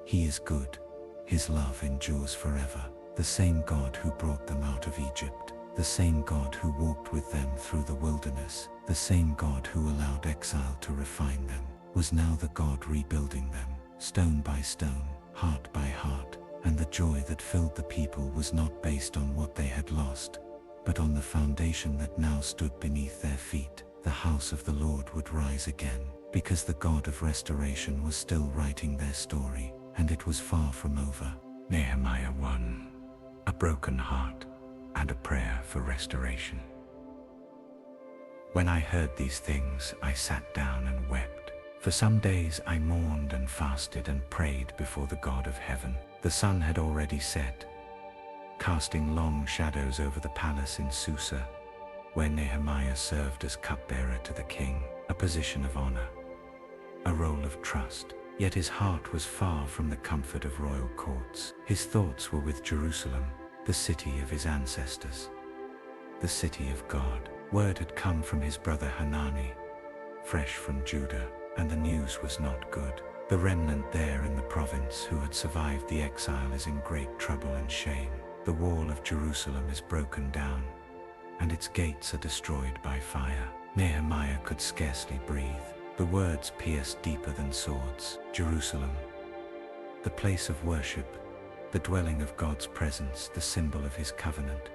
He is good, his love endures forever. The same God who brought them out of Egypt, the same God who walked with them through the wilderness, the same God who allowed exile to refine them, was now the God rebuilding them, stone by stone, heart by heart. And the joy that filled the people was not based on what they had lost, but on the foundation that now stood beneath their feet. The house of the Lord would rise again, because the God of restoration was still writing their story, and it was far from over. Nehemiah 1. A broken heart and a prayer for restoration. When I heard these things, I sat down and wept. For some days I mourned and fasted and prayed before the God of heaven. The sun had already set, casting long shadows over the palace in Susa, where Nehemiah served as cupbearer to the king, a position of honor, a role of trust. Yet his heart was far from the comfort of royal courts. His thoughts were with Jerusalem, the city of his ancestors, the city of God. Word had come from his brother Hanani, fresh from Judah, and the news was not good. The remnant there in the province who had survived the exile is in great trouble and shame. The wall of Jerusalem is broken down, and its gates are destroyed by fire. Nehemiah could scarcely breathe. The words pierced deeper than swords. Jerusalem, the place of worship, the dwelling of God's presence, the symbol of his covenant,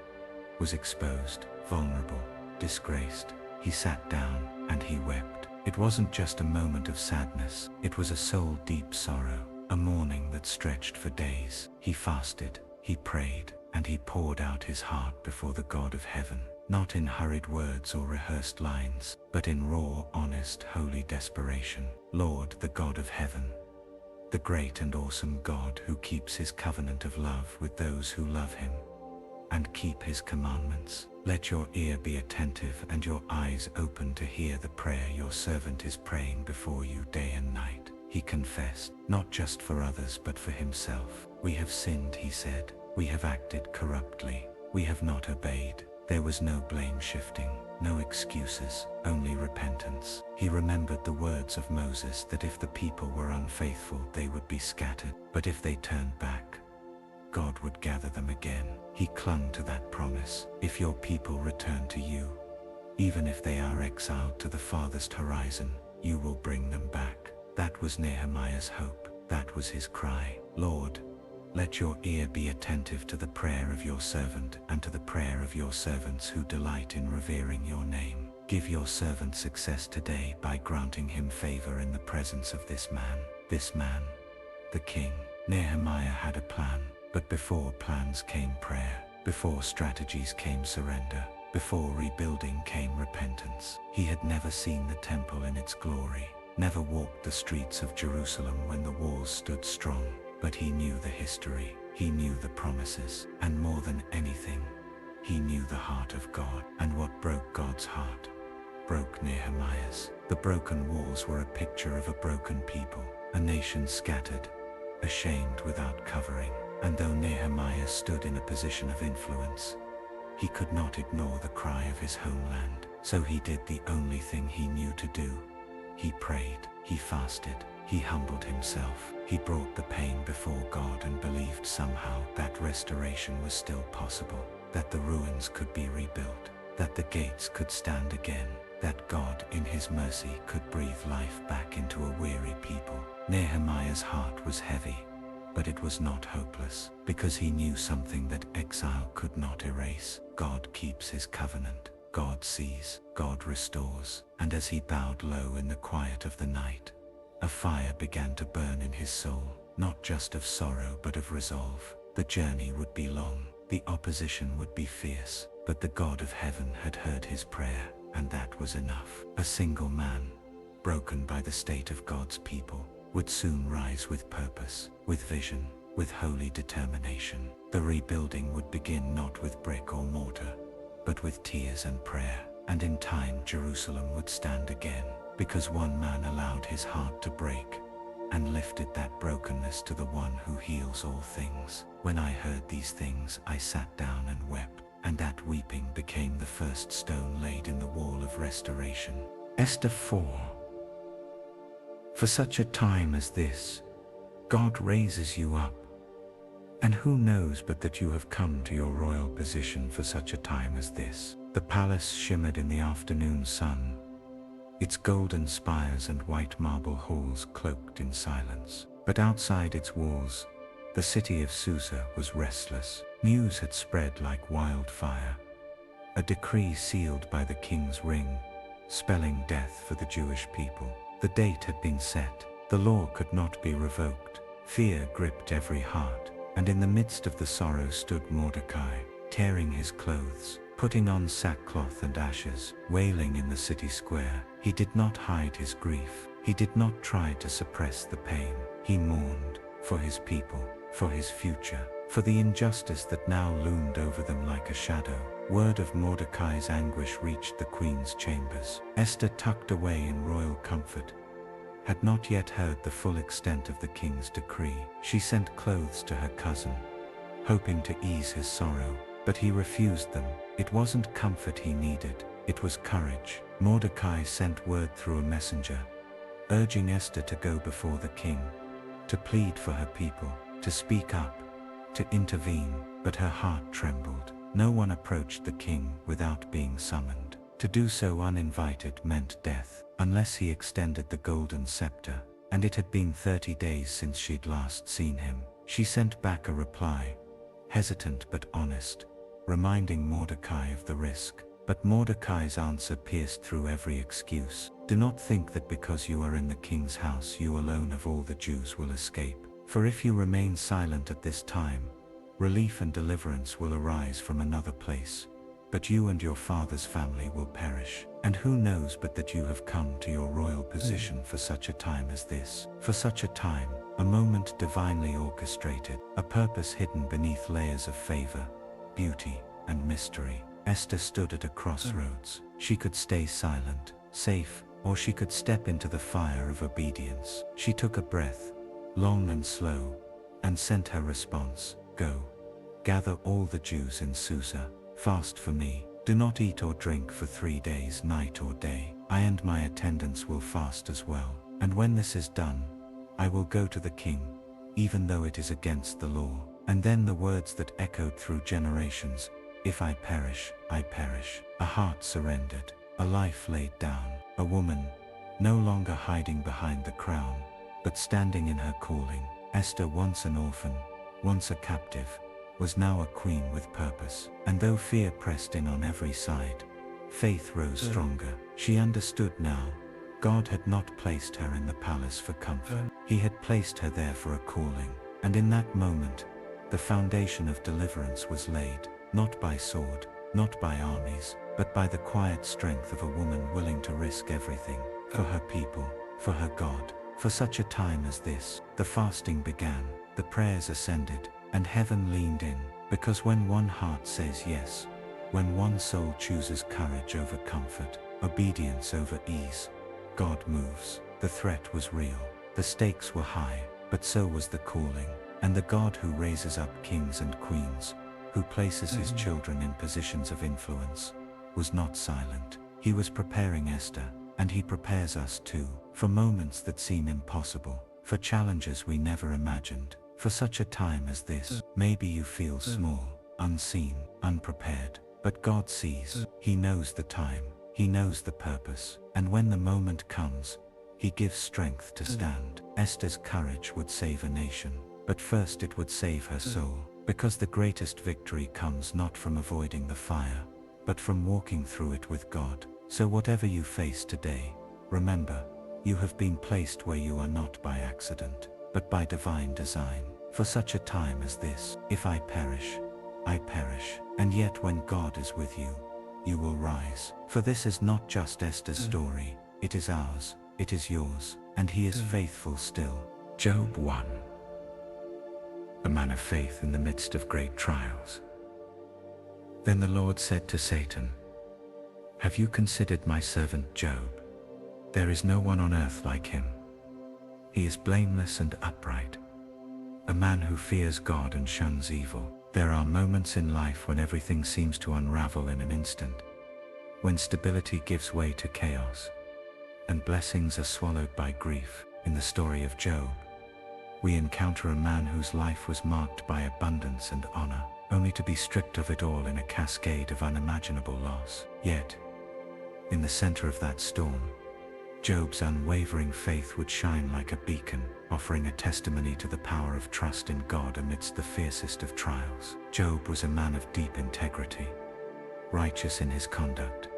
was exposed, vulnerable, disgraced. He sat down and he wept. It wasn't just a moment of sadness, it was a soul-deep sorrow, a mourning that stretched for days. He fasted, he prayed, and he poured out his heart before the God of heaven. not in hurried words or rehearsed lines, but in raw, honest, holy desperation. Lord, the God of heaven, the great and awesome God who keeps his covenant of love with those who love him and keep his commandments, let your ear be attentive and your eyes open to hear the prayer your servant is praying before you day and night. He confessed, not just for others but for himself. We have sinned, he said. We have acted corruptly. We have not obeyed. There was no blame shifting, no excuses, only repentance. He remembered the words of Moses that if the people were unfaithful, they would be scattered. But if they turned back, God would gather them again. He clung to that promise. If your people return to you, even if they are exiled to the farthest horizon, you will bring them back. That was Nehemiah's hope. That was his cry. Lord, let your ear be attentive to the prayer of your servant and to the prayer of your servants who delight in revering your name. Give your servant success today by granting him favor in the presence of this man, the king. Nehemiah had a plan, but before plans came prayer, before strategies came surrender, before rebuilding came repentance. He had never seen the temple in its glory, never walked the streets of Jerusalem when the walls stood strong. But he knew the history, he knew the promises, and more than anything, he knew the heart of God. And what broke God's heart broke Nehemiah's. The broken walls were a picture of a broken people, a nation scattered, ashamed without covering. And though Nehemiah stood in a position of influence, he could not ignore the cry of his homeland. So he did the only thing he knew to do. He prayed, he fasted, he humbled himself. He brought the pain before God and believed somehow that restoration was still possible, that the ruins could be rebuilt, that the gates could stand again, that God in his mercy could breathe life back into a weary people. Nehemiah's heart was heavy, but it was not hopeless, because he knew something that exile could not erase. God keeps his covenant. God sees, God restores. And as he bowed low in the quiet of the night, a fire began to burn in his soul, not just of sorrow but of resolve. The journey would be long, the opposition would be fierce, but the God of heaven had heard his prayer, and that was enough. A single man, broken by the state of God's people, would soon rise with purpose, with vision, with holy determination. The rebuilding would begin not with brick or mortar, but with tears and prayer. And in time Jerusalem would stand again, because one man allowed his heart to break and lifted that brokenness to the one who heals all things. When I heard these things, I sat down and wept, and that weeping became the first stone laid in the wall of restoration. Esther 4. For such a time as this, God raises you up. And who knows but that you have come to your royal position for such a time as this? The palace shimmered in the afternoon sun, its golden spires and white marble halls cloaked in silence. But outside its walls, the city of Susa was restless. News had spread like wildfire. A decree sealed by the king's ring, spelling death for the Jewish people. The date had been set. The law could not be revoked. Fear gripped every heart, and in the midst of the sorrow stood Mordecai, tearing his clothes, putting on sackcloth and ashes, wailing in the city square. He did not hide his grief. He did not try to suppress the pain. He mourned for his people, for his future, for the injustice that now loomed over them like a shadow. Word of Mordecai's anguish reached the queen's chambers. Esther, tucked away in royal comfort, had not yet heard the full extent of the king's decree. She sent clothes to her cousin, hoping to ease his sorrow, but he refused them. It wasn't comfort he needed, it was courage. Mordecai sent word through a messenger, urging Esther to go before the king, to plead for her people, to speak up, to intervene, but her heart trembled. No one approached the king without being summoned. To do so uninvited meant death, unless he extended the golden scepter, and it had been 30 days since she'd last seen him. She sent back a reply, hesitant but honest, reminding Mordecai of the risk. But Mordecai's answer pierced through every excuse. Do not think that because you are in the king's house you alone of all the Jews will escape. For if you remain silent at this time, relief and deliverance will arise from another place, but you and your father's family will perish. And who knows but that you have come to your royal position for such a time as this. For such a time, a moment divinely orchestrated, a purpose hidden beneath layers of favor, beauty, and mystery. Esther stood at a crossroads. She could stay silent, safe, or she could step into the fire of obedience. She took a breath, long and slow, and sent her response, "Go, gather all the Jews in Susa, fast for me, do not eat or drink for 3 days night or day. I and my attendants will fast as well. And when this is done, I will go to the king, even though it is against the law." And then the words that echoed through generations, "If I perish, I perish." A heart surrendered, a life laid down, a woman, no longer hiding behind the crown, but standing in her calling. Esther, once an orphan, once a captive, was now a queen with purpose. And though fear pressed in on every side, faith rose stronger. She understood now, God had not placed her in the palace for comfort. He had placed her there for a calling. And in that moment, the foundation of deliverance was laid, not by sword, not by armies, but by the quiet strength of a woman willing to risk everything, for her people, for her God. For such a time as this, the fasting began, the prayers ascended, and heaven leaned in, because when one heart says yes, when one soul chooses courage over comfort, obedience over ease, God moves. The threat was real, the stakes were high, but so was the calling. And the God who raises up kings and queens, who places his children in positions of influence, was not silent. He was preparing Esther, and he prepares us too, for moments that seem impossible, for challenges we never imagined. For such a time as this, maybe you feel small, unseen, unprepared, but God sees. He knows the time, he knows the purpose, and when the moment comes, he gives strength to stand. Esther's courage would save a nation, but first it would save her soul, because the greatest victory comes not from avoiding the fire, but from walking through it with God. So whatever you face today, remember, you have been placed where you are not by accident, but by divine design. For such a time as this, if I perish, I perish. And yet when God is with you, you will rise. For this is not just Esther's story, it is ours, it is yours, and he is faithful still. Job 1. A man of faith in the midst of great trials. Then the Lord said to Satan, "Have you considered my servant Job? There is no one on earth like him. He is blameless and upright, a man who fears God and shuns evil." There are moments in life when everything seems to unravel in an instant, when stability gives way to chaos, and blessings are swallowed by grief. In the story of Job, we encounter a man whose life was marked by abundance and honor, only to be stripped of it all in a cascade of unimaginable loss. Yet, in the center of that storm, Job's unwavering faith would shine like a beacon, offering a testimony to the power of trust in God amidst the fiercest of trials. Job was a man of deep integrity, righteous in his conduct,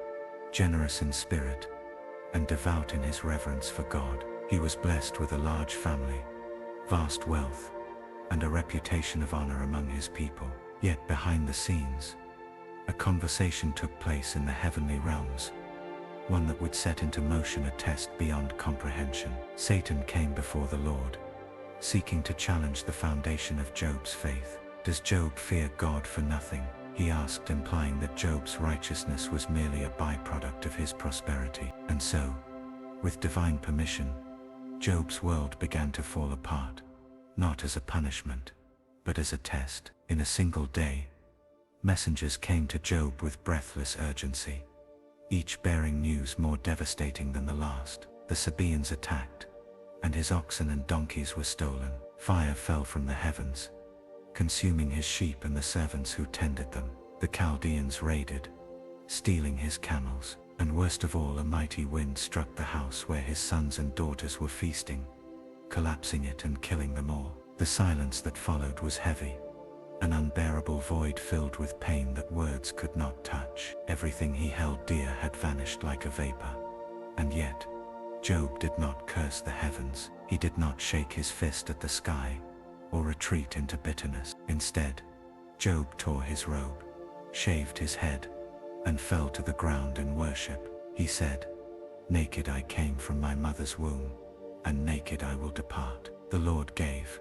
generous in spirit, and devout in his reverence for God. He was blessed with a large family, vast wealth, and a reputation of honor among his people. Yet behind the scenes, a conversation took place in the heavenly realms, one that would set into motion a test beyond comprehension. Satan came before the Lord, seeking to challenge the foundation of Job's faith. "Does Job fear God for nothing?" he asked, implying that Job's righteousness was merely a byproduct of his prosperity. And so, with divine permission, Job's world began to fall apart, not as a punishment, but as a test. In a single day, messengers came to Job with breathless urgency, each bearing news more devastating than the last. The Sabaeans attacked, and his oxen and donkeys were stolen. Fire fell from the heavens, consuming his sheep and the servants who tended them. The Chaldeans raided, stealing his camels, and worst of all, a mighty wind struck the house where his sons and daughters were feasting, collapsing it and killing them all. The silence that followed was heavy, an unbearable void filled with pain that words could not touch. Everything he held dear had vanished like a vapor. And yet, Job did not curse the heavens. He did not shake his fist at the sky, or retreat into bitterness. Instead, Job tore his robe, shaved his head, and fell to the ground in worship. He said, "Naked I came from my mother's womb, and naked I will depart. The Lord gave,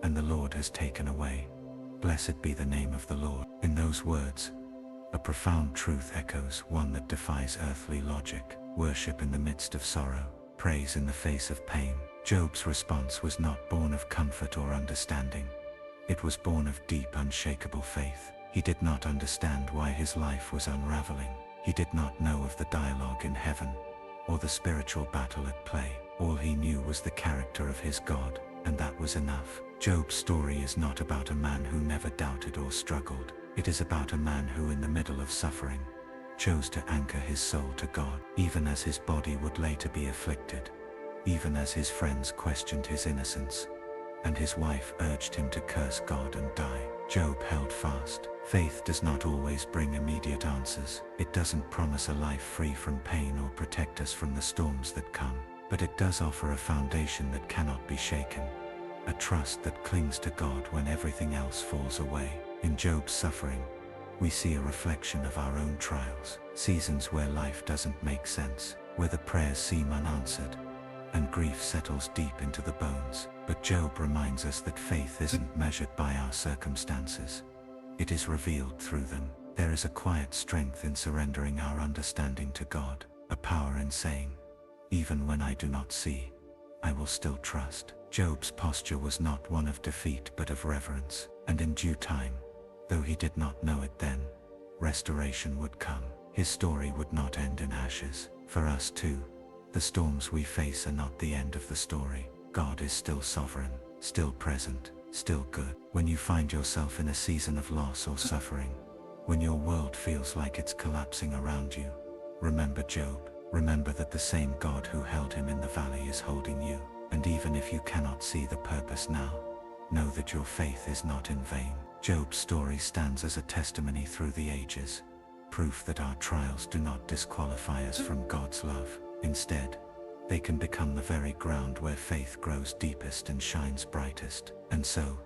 and the Lord has taken away. Blessed be the name of the Lord." In those words, a profound truth echoes, one that defies earthly logic. Worship in the midst of sorrow, praise in the face of pain. Job's response was not born of comfort or understanding. It was born of deep, unshakable faith. He did not understand why his life was unraveling. He did not know of the dialogue in heaven, or the spiritual battle at play. All he knew was the character of his God, and that was enough. Job's story is not about a man who never doubted or struggled. It is about a man who, in the middle of suffering, chose to anchor his soul to God, even as his body would later be afflicted, even as his friends questioned his innocence, and his wife urged him to curse God and die. Job held fast. Faith does not always bring immediate answers. It doesn't promise a life free from pain or protect us from the storms that come, but it does offer a foundation that cannot be shaken, a trust that clings to God when everything else falls away. In Job's suffering, we see a reflection of our own trials, seasons where life doesn't make sense, where the prayers seem unanswered, and grief settles deep into the bones. But Job reminds us that faith isn't measured by our circumstances. It is revealed through them. There is a quiet strength in surrendering our understanding to God, a power in saying, "Even when I do not see, I will still trust." Job's posture was not one of defeat but of reverence, and in due time, though he did not know it then, restoration would come. His story would not end in ashes. For us too, the storms we face are not the end of the story. God is still sovereign, still present, still good. When you find yourself in a season of loss or suffering, when your world feels like it's collapsing around you, remember Job. Remember that the same God who held him in the valley is holding you. And even if you cannot see the purpose now, know that your faith is not in vain. Job's story stands as a testimony through the ages, proof that our trials do not disqualify us from God's love. Instead, they can become the very ground where faith grows deepest and shines brightest. And so,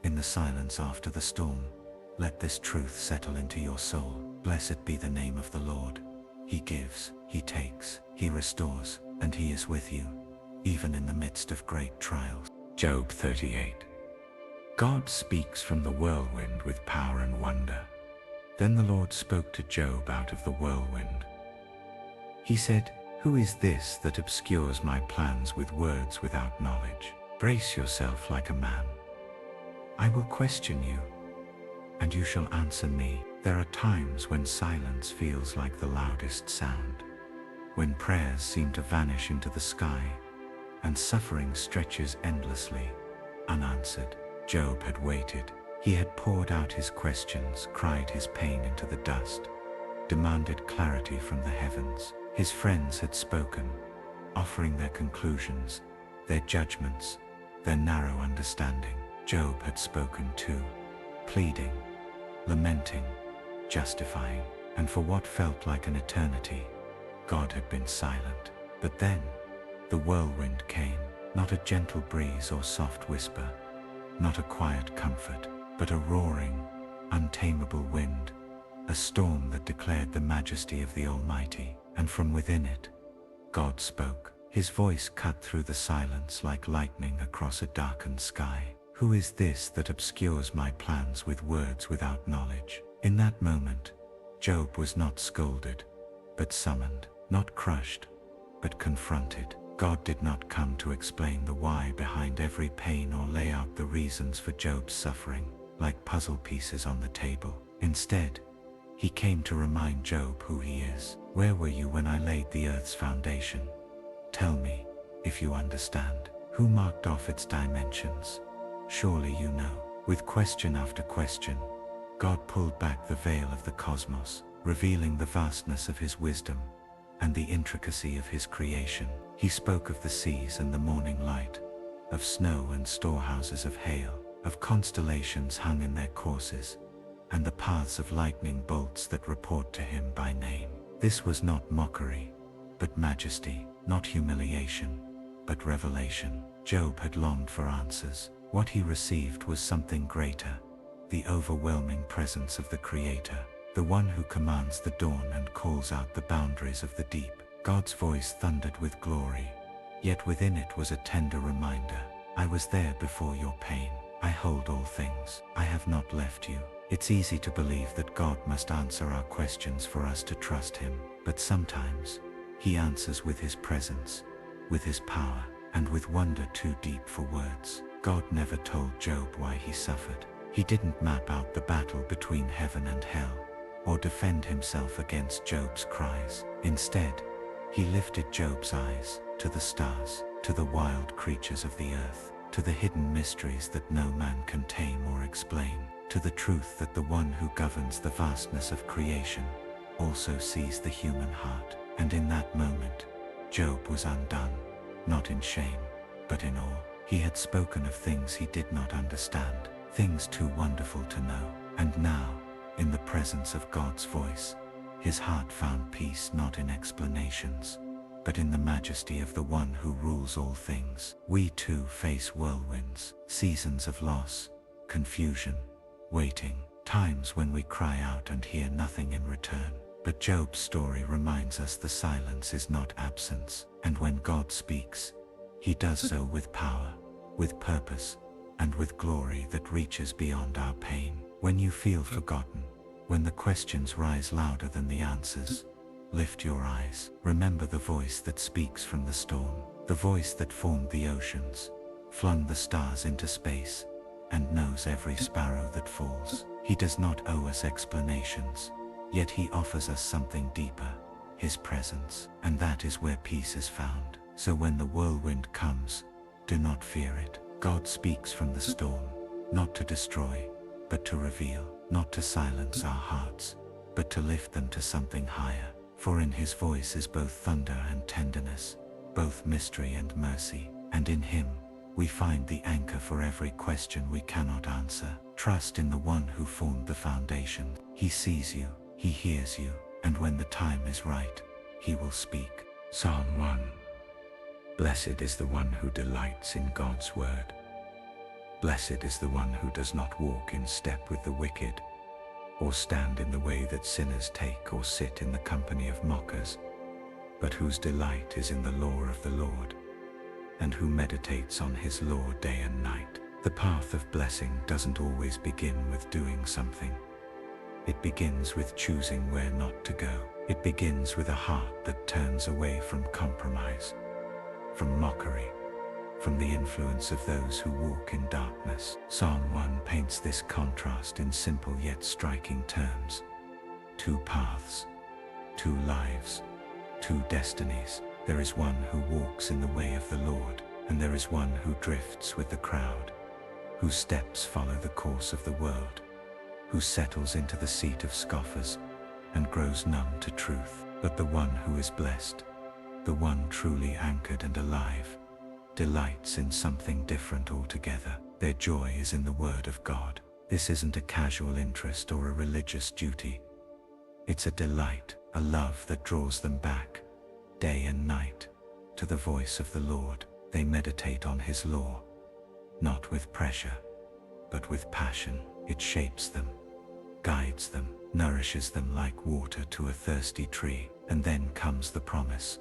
in the silence after the storm, let this truth settle into your soul. Blessed be the name of the Lord. He gives, He takes, He restores, and He is with you, even in the midst of great trials. Job 38. God speaks from the whirlwind with power and wonder. Then the Lord spoke to Job out of the whirlwind. He said, "Who is this that obscures my plans with words without knowledge? Brace yourself like a man. I will question you, and you shall answer me." There are times when silence feels like the loudest sound, when prayers seem to vanish into the sky, and suffering stretches endlessly, unanswered. Job had waited. He had poured out his questions, cried his pain into the dust, demanded clarity from the heavens. His friends had spoken, offering their conclusions, their judgments, their narrow understanding. Job had spoken too, pleading, lamenting, justifying, and for what felt like an eternity, God had been silent. But then, the whirlwind came, not a gentle breeze or soft whisper, not a quiet comfort, but a roaring, untamable wind, a storm that declared the majesty of the Almighty. And from within it, God spoke. His voice cut through the silence like lightning across a darkened sky. "Who is this that obscures my plans with words without knowledge?" In that moment, Job was not scolded, but summoned, not crushed, but confronted. God did not come to explain the why behind every pain or lay out the reasons for Job's suffering, like puzzle pieces on the table. Instead, He came to remind Job who He is. "Where were you when I laid the earth's foundation? Tell me, if you understand. Who marked off its dimensions? Surely you know." With question after question, God pulled back the veil of the cosmos, revealing the vastness of His wisdom and the intricacy of His creation. He spoke of the seas and the morning light, of snow and storehouses of hail, of constellations hung in their courses, and the paths of lightning bolts that report to Him by name. This was not mockery, but majesty, not humiliation, but revelation. Job had longed for answers. What he received was something greater, the overwhelming presence of the Creator. the one who commands the dawn and calls out the boundaries of the deep. God's voice thundered with glory, yet within it was a tender reminder. I was there before your pain. I hold all things. I have not left you. It's easy to believe that God must answer our questions for us to trust him, but sometimes he answers with his presence, with his power, and with wonder too deep for words. God never told Job why he suffered. He didn't map out the battle between heaven and hell, or defend himself against Job's cries. Instead, he lifted Job's eyes to the stars, to the wild creatures of the earth, to the hidden mysteries that no man can tame or explain, to the truth that the one who governs the vastness of creation also sees the human heart. And in that moment, Job was undone, not in shame, but in awe. He had spoken of things he did not understand, things too wonderful to know. And now, in the presence of God's voice, his heart found peace not in explanations, but in the majesty of the one who rules all things. We too face whirlwinds, seasons of loss, confusion, waiting, times when we cry out and hear nothing in return. But Job's story reminds us the silence is not absence, and when God speaks, he does so with power, with purpose, and with glory that reaches beyond our pain. When you feel forgotten, when the questions rise louder than the answers, lift your eyes. Remember the voice that speaks from the storm, the voice that formed the oceans, flung the stars into space, and knows every sparrow that falls. He does not owe us explanations, yet he offers us something deeper, his presence. And that is where peace is found. So when the whirlwind comes, do not fear it. God speaks from the storm, not to destroy, but to reveal, not to silence our hearts, but to lift them to something higher. For in his voice is both thunder and tenderness, both mystery and mercy, and in him we find the anchor for every question we cannot answer. Trust in the one who formed the foundation. He sees you, he hears you, and when the time is right, he will speak. Psalm 1. Blessed is the one who delights in God's word. Blessed is the one who does not walk in step with the wicked, or stand in the way that sinners take, or sit in the company of mockers, but whose delight is in the law of the Lord, and who meditates on his law day and night. The path of blessing doesn't always begin with doing something. It begins with choosing where not to go. It begins with a heart that turns away from compromise, from mockery, from the influence of those who walk in darkness. Psalm 1 paints this contrast in simple yet striking terms. Two paths, two lives, two destinies. There is one who walks in the way of the Lord, and there is one who drifts with the crowd, whose steps follow the course of the world, who settles into the seat of scoffers and grows numb to truth. But the one who is blessed, the one truly anchored and alive, delights in something different altogether. Their joy is in the Word of God. This isn't a casual interest or a religious duty. It's a delight, a love that draws them back, day and night, to the voice of the Lord. They meditate on his law, not with pressure, but with passion. It shapes them, guides them, nourishes them like water to a thirsty tree. And then comes the promise.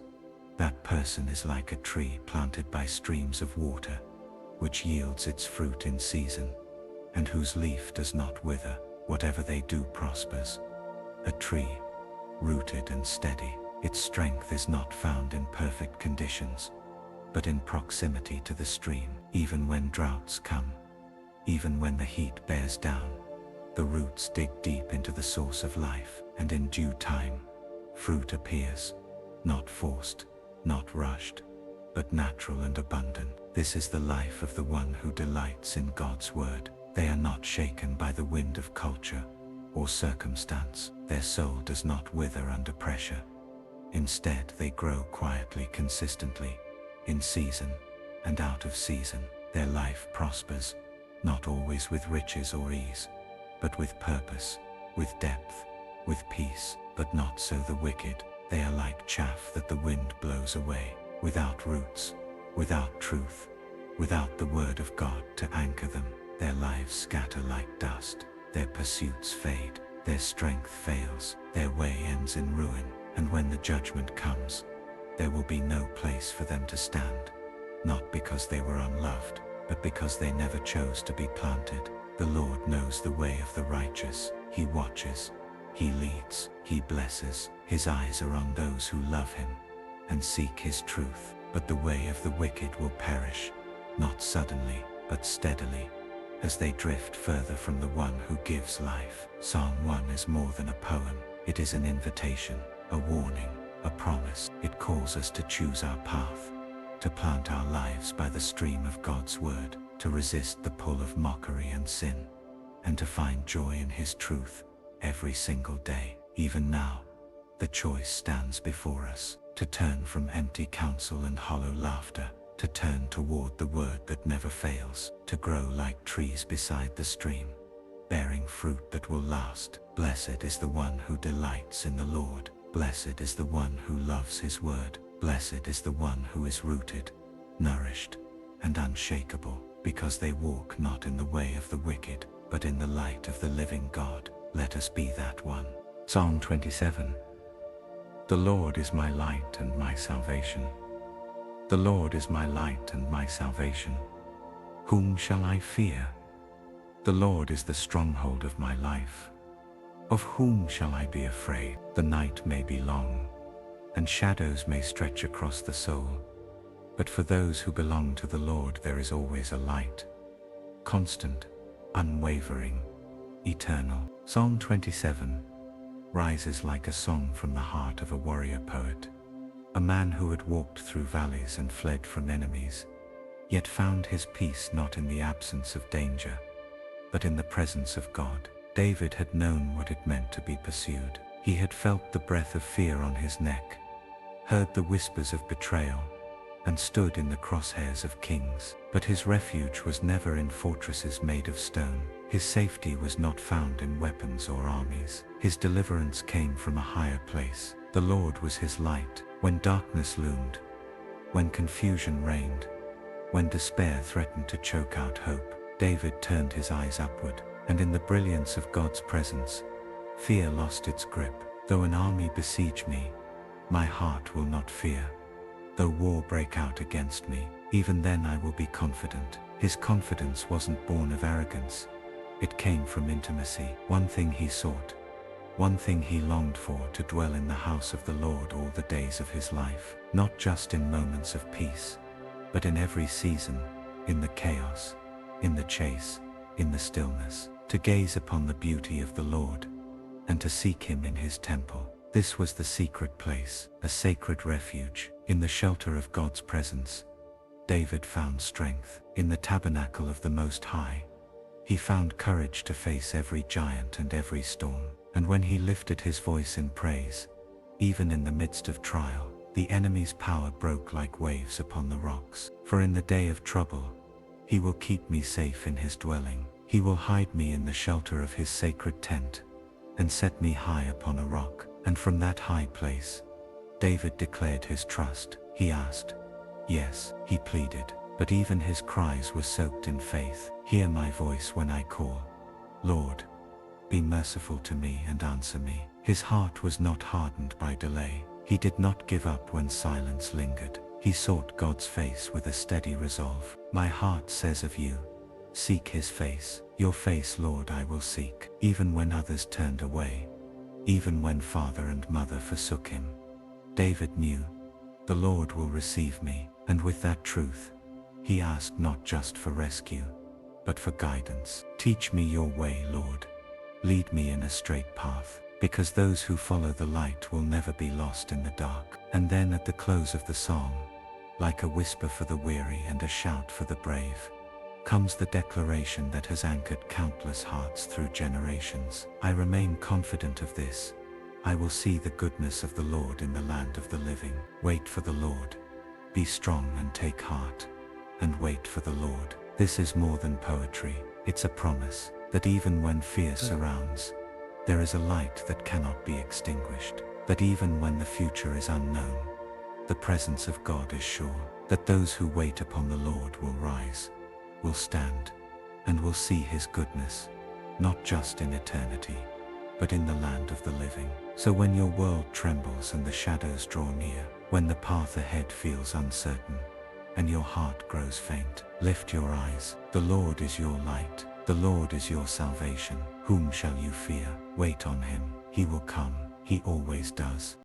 That person is like a tree planted by streams of water, which yields its fruit in season, and whose leaf does not wither. Whatever they do prospers. A tree, rooted and steady. Its strength is not found in perfect conditions, but in proximity to the stream. Even when droughts come, even when the heat bears down, the roots dig deep into the source of life, and in due time, fruit appears, not forced, not rushed, but natural and abundant. This is the life of the one who delights in God's word. They are not shaken by the wind of culture or circumstance. Their soul does not wither under pressure. Instead, they grow quietly, consistently, in season and out of season. Their life prospers, not always with riches or ease, but with purpose, with depth, with peace. But not so the wicked. They are like chaff that the wind blows away, without roots, without truth, without the word of God to anchor them. Their lives scatter like dust, their pursuits fade, Their strength fails, their way ends in ruin, and when the judgment comes, there will be no place for them to stand, not because they were unloved, but because they never chose to be planted. The Lord knows the way of the righteous. He watches, He leads, He blesses. His eyes are on those who love Him and seek His truth. But the way of the wicked will perish, not suddenly, but steadily, as they drift further from the one who gives life. Psalm 1 is more than a poem. It is an invitation, a warning, a promise. It calls us to choose our path, to plant our lives by the stream of God's word, to resist the pull of mockery and sin, and to find joy in His truth every single day. Even now, the choice stands before us, to turn from empty counsel and hollow laughter, to turn toward the word that never fails, to grow like trees beside the stream, bearing fruit that will last. Blessed is the one who delights in the Lord. Blessed is the one who loves His word. Blessed is the one who is rooted, nourished, and unshakable, because they walk not in the way of the wicked, but in the light of the living God. Let us be that one. Psalm 27. The Lord is my light and my salvation. The Lord is my light and my salvation. Whom shall I fear? The Lord is the stronghold of my life. Of whom shall I be afraid? The night may be long, and shadows may stretch across the soul, but for those who belong to the Lord there is always a light, constant, unwavering, eternal. Psalm 27 rises like a song from the heart of a warrior poet, a man who had walked through valleys and fled from enemies, yet found his peace not in the absence of danger, but in the presence of God. David had known what it meant to be pursued. He had felt the breath of fear on his neck, heard the whispers of betrayal, and stood in the crosshairs of kings. But his refuge was never in fortresses made of stone. His safety was not found in weapons or armies. His deliverance came from a higher place. The Lord was his light. When darkness loomed, when confusion reigned, when despair threatened to choke out hope, David turned his eyes upward, and in the brilliance of God's presence, fear lost its grip. Though an army besiege me, my heart will not fear. Though war break out against me, even then I will be confident. His confidence wasn't born of arrogance. It came from intimacy. One thing he sought, one thing he longed for, to dwell in the house of the Lord all the days of his life, not just in moments of peace, but in every season, in the chaos, in the chase, in the stillness, to gaze upon the beauty of the Lord, and to seek Him in His temple. This was the secret place, a sacred refuge. In the shelter of God's presence, David found strength. In the tabernacle of the Most High, he found courage to face every giant and every storm. And when he lifted his voice in praise, even in the midst of trial, the enemy's power broke like waves upon the rocks. For in the day of trouble, He will keep me safe in His dwelling. He will hide me in the shelter of His sacred tent, and set me high upon a rock. And from that high place, David declared his trust. He asked, yes, he pleaded, but even his cries were soaked in faith. Hear my voice when I call. Lord, be merciful to me and answer me. His heart was not hardened by delay. He did not give up when silence lingered. He sought God's face with a steady resolve. My heart says of you, seek His face. Your face, Lord, I will seek. Even when others turned away, even when father and mother forsook him, David knew, the Lord will receive me. And with that truth, he asked not just for rescue, but for guidance. Teach me your way, Lord. Lead me in a straight path, because those who follow the light will never be lost in the dark. And then at the close of the psalm, like a whisper for the weary and a shout for the brave, comes the declaration that has anchored countless hearts through generations. I remain confident of this. I will see the goodness of the Lord in the land of the living. Wait for the Lord. Be strong and take heart, and wait for the Lord. This is more than poetry. It's a promise that even when fear surrounds, there is a light that cannot be extinguished. That even when the future is unknown, the presence of God is sure. That those who wait upon the Lord will rise, will stand, and will see His goodness, not just in eternity, but in the land of the living. So when your world trembles and the shadows draw near, when the path ahead feels uncertain, and your heart grows faint, lift your eyes. The Lord is your light. The Lord is your salvation. Whom shall you fear? Wait on him. He will come. He always does.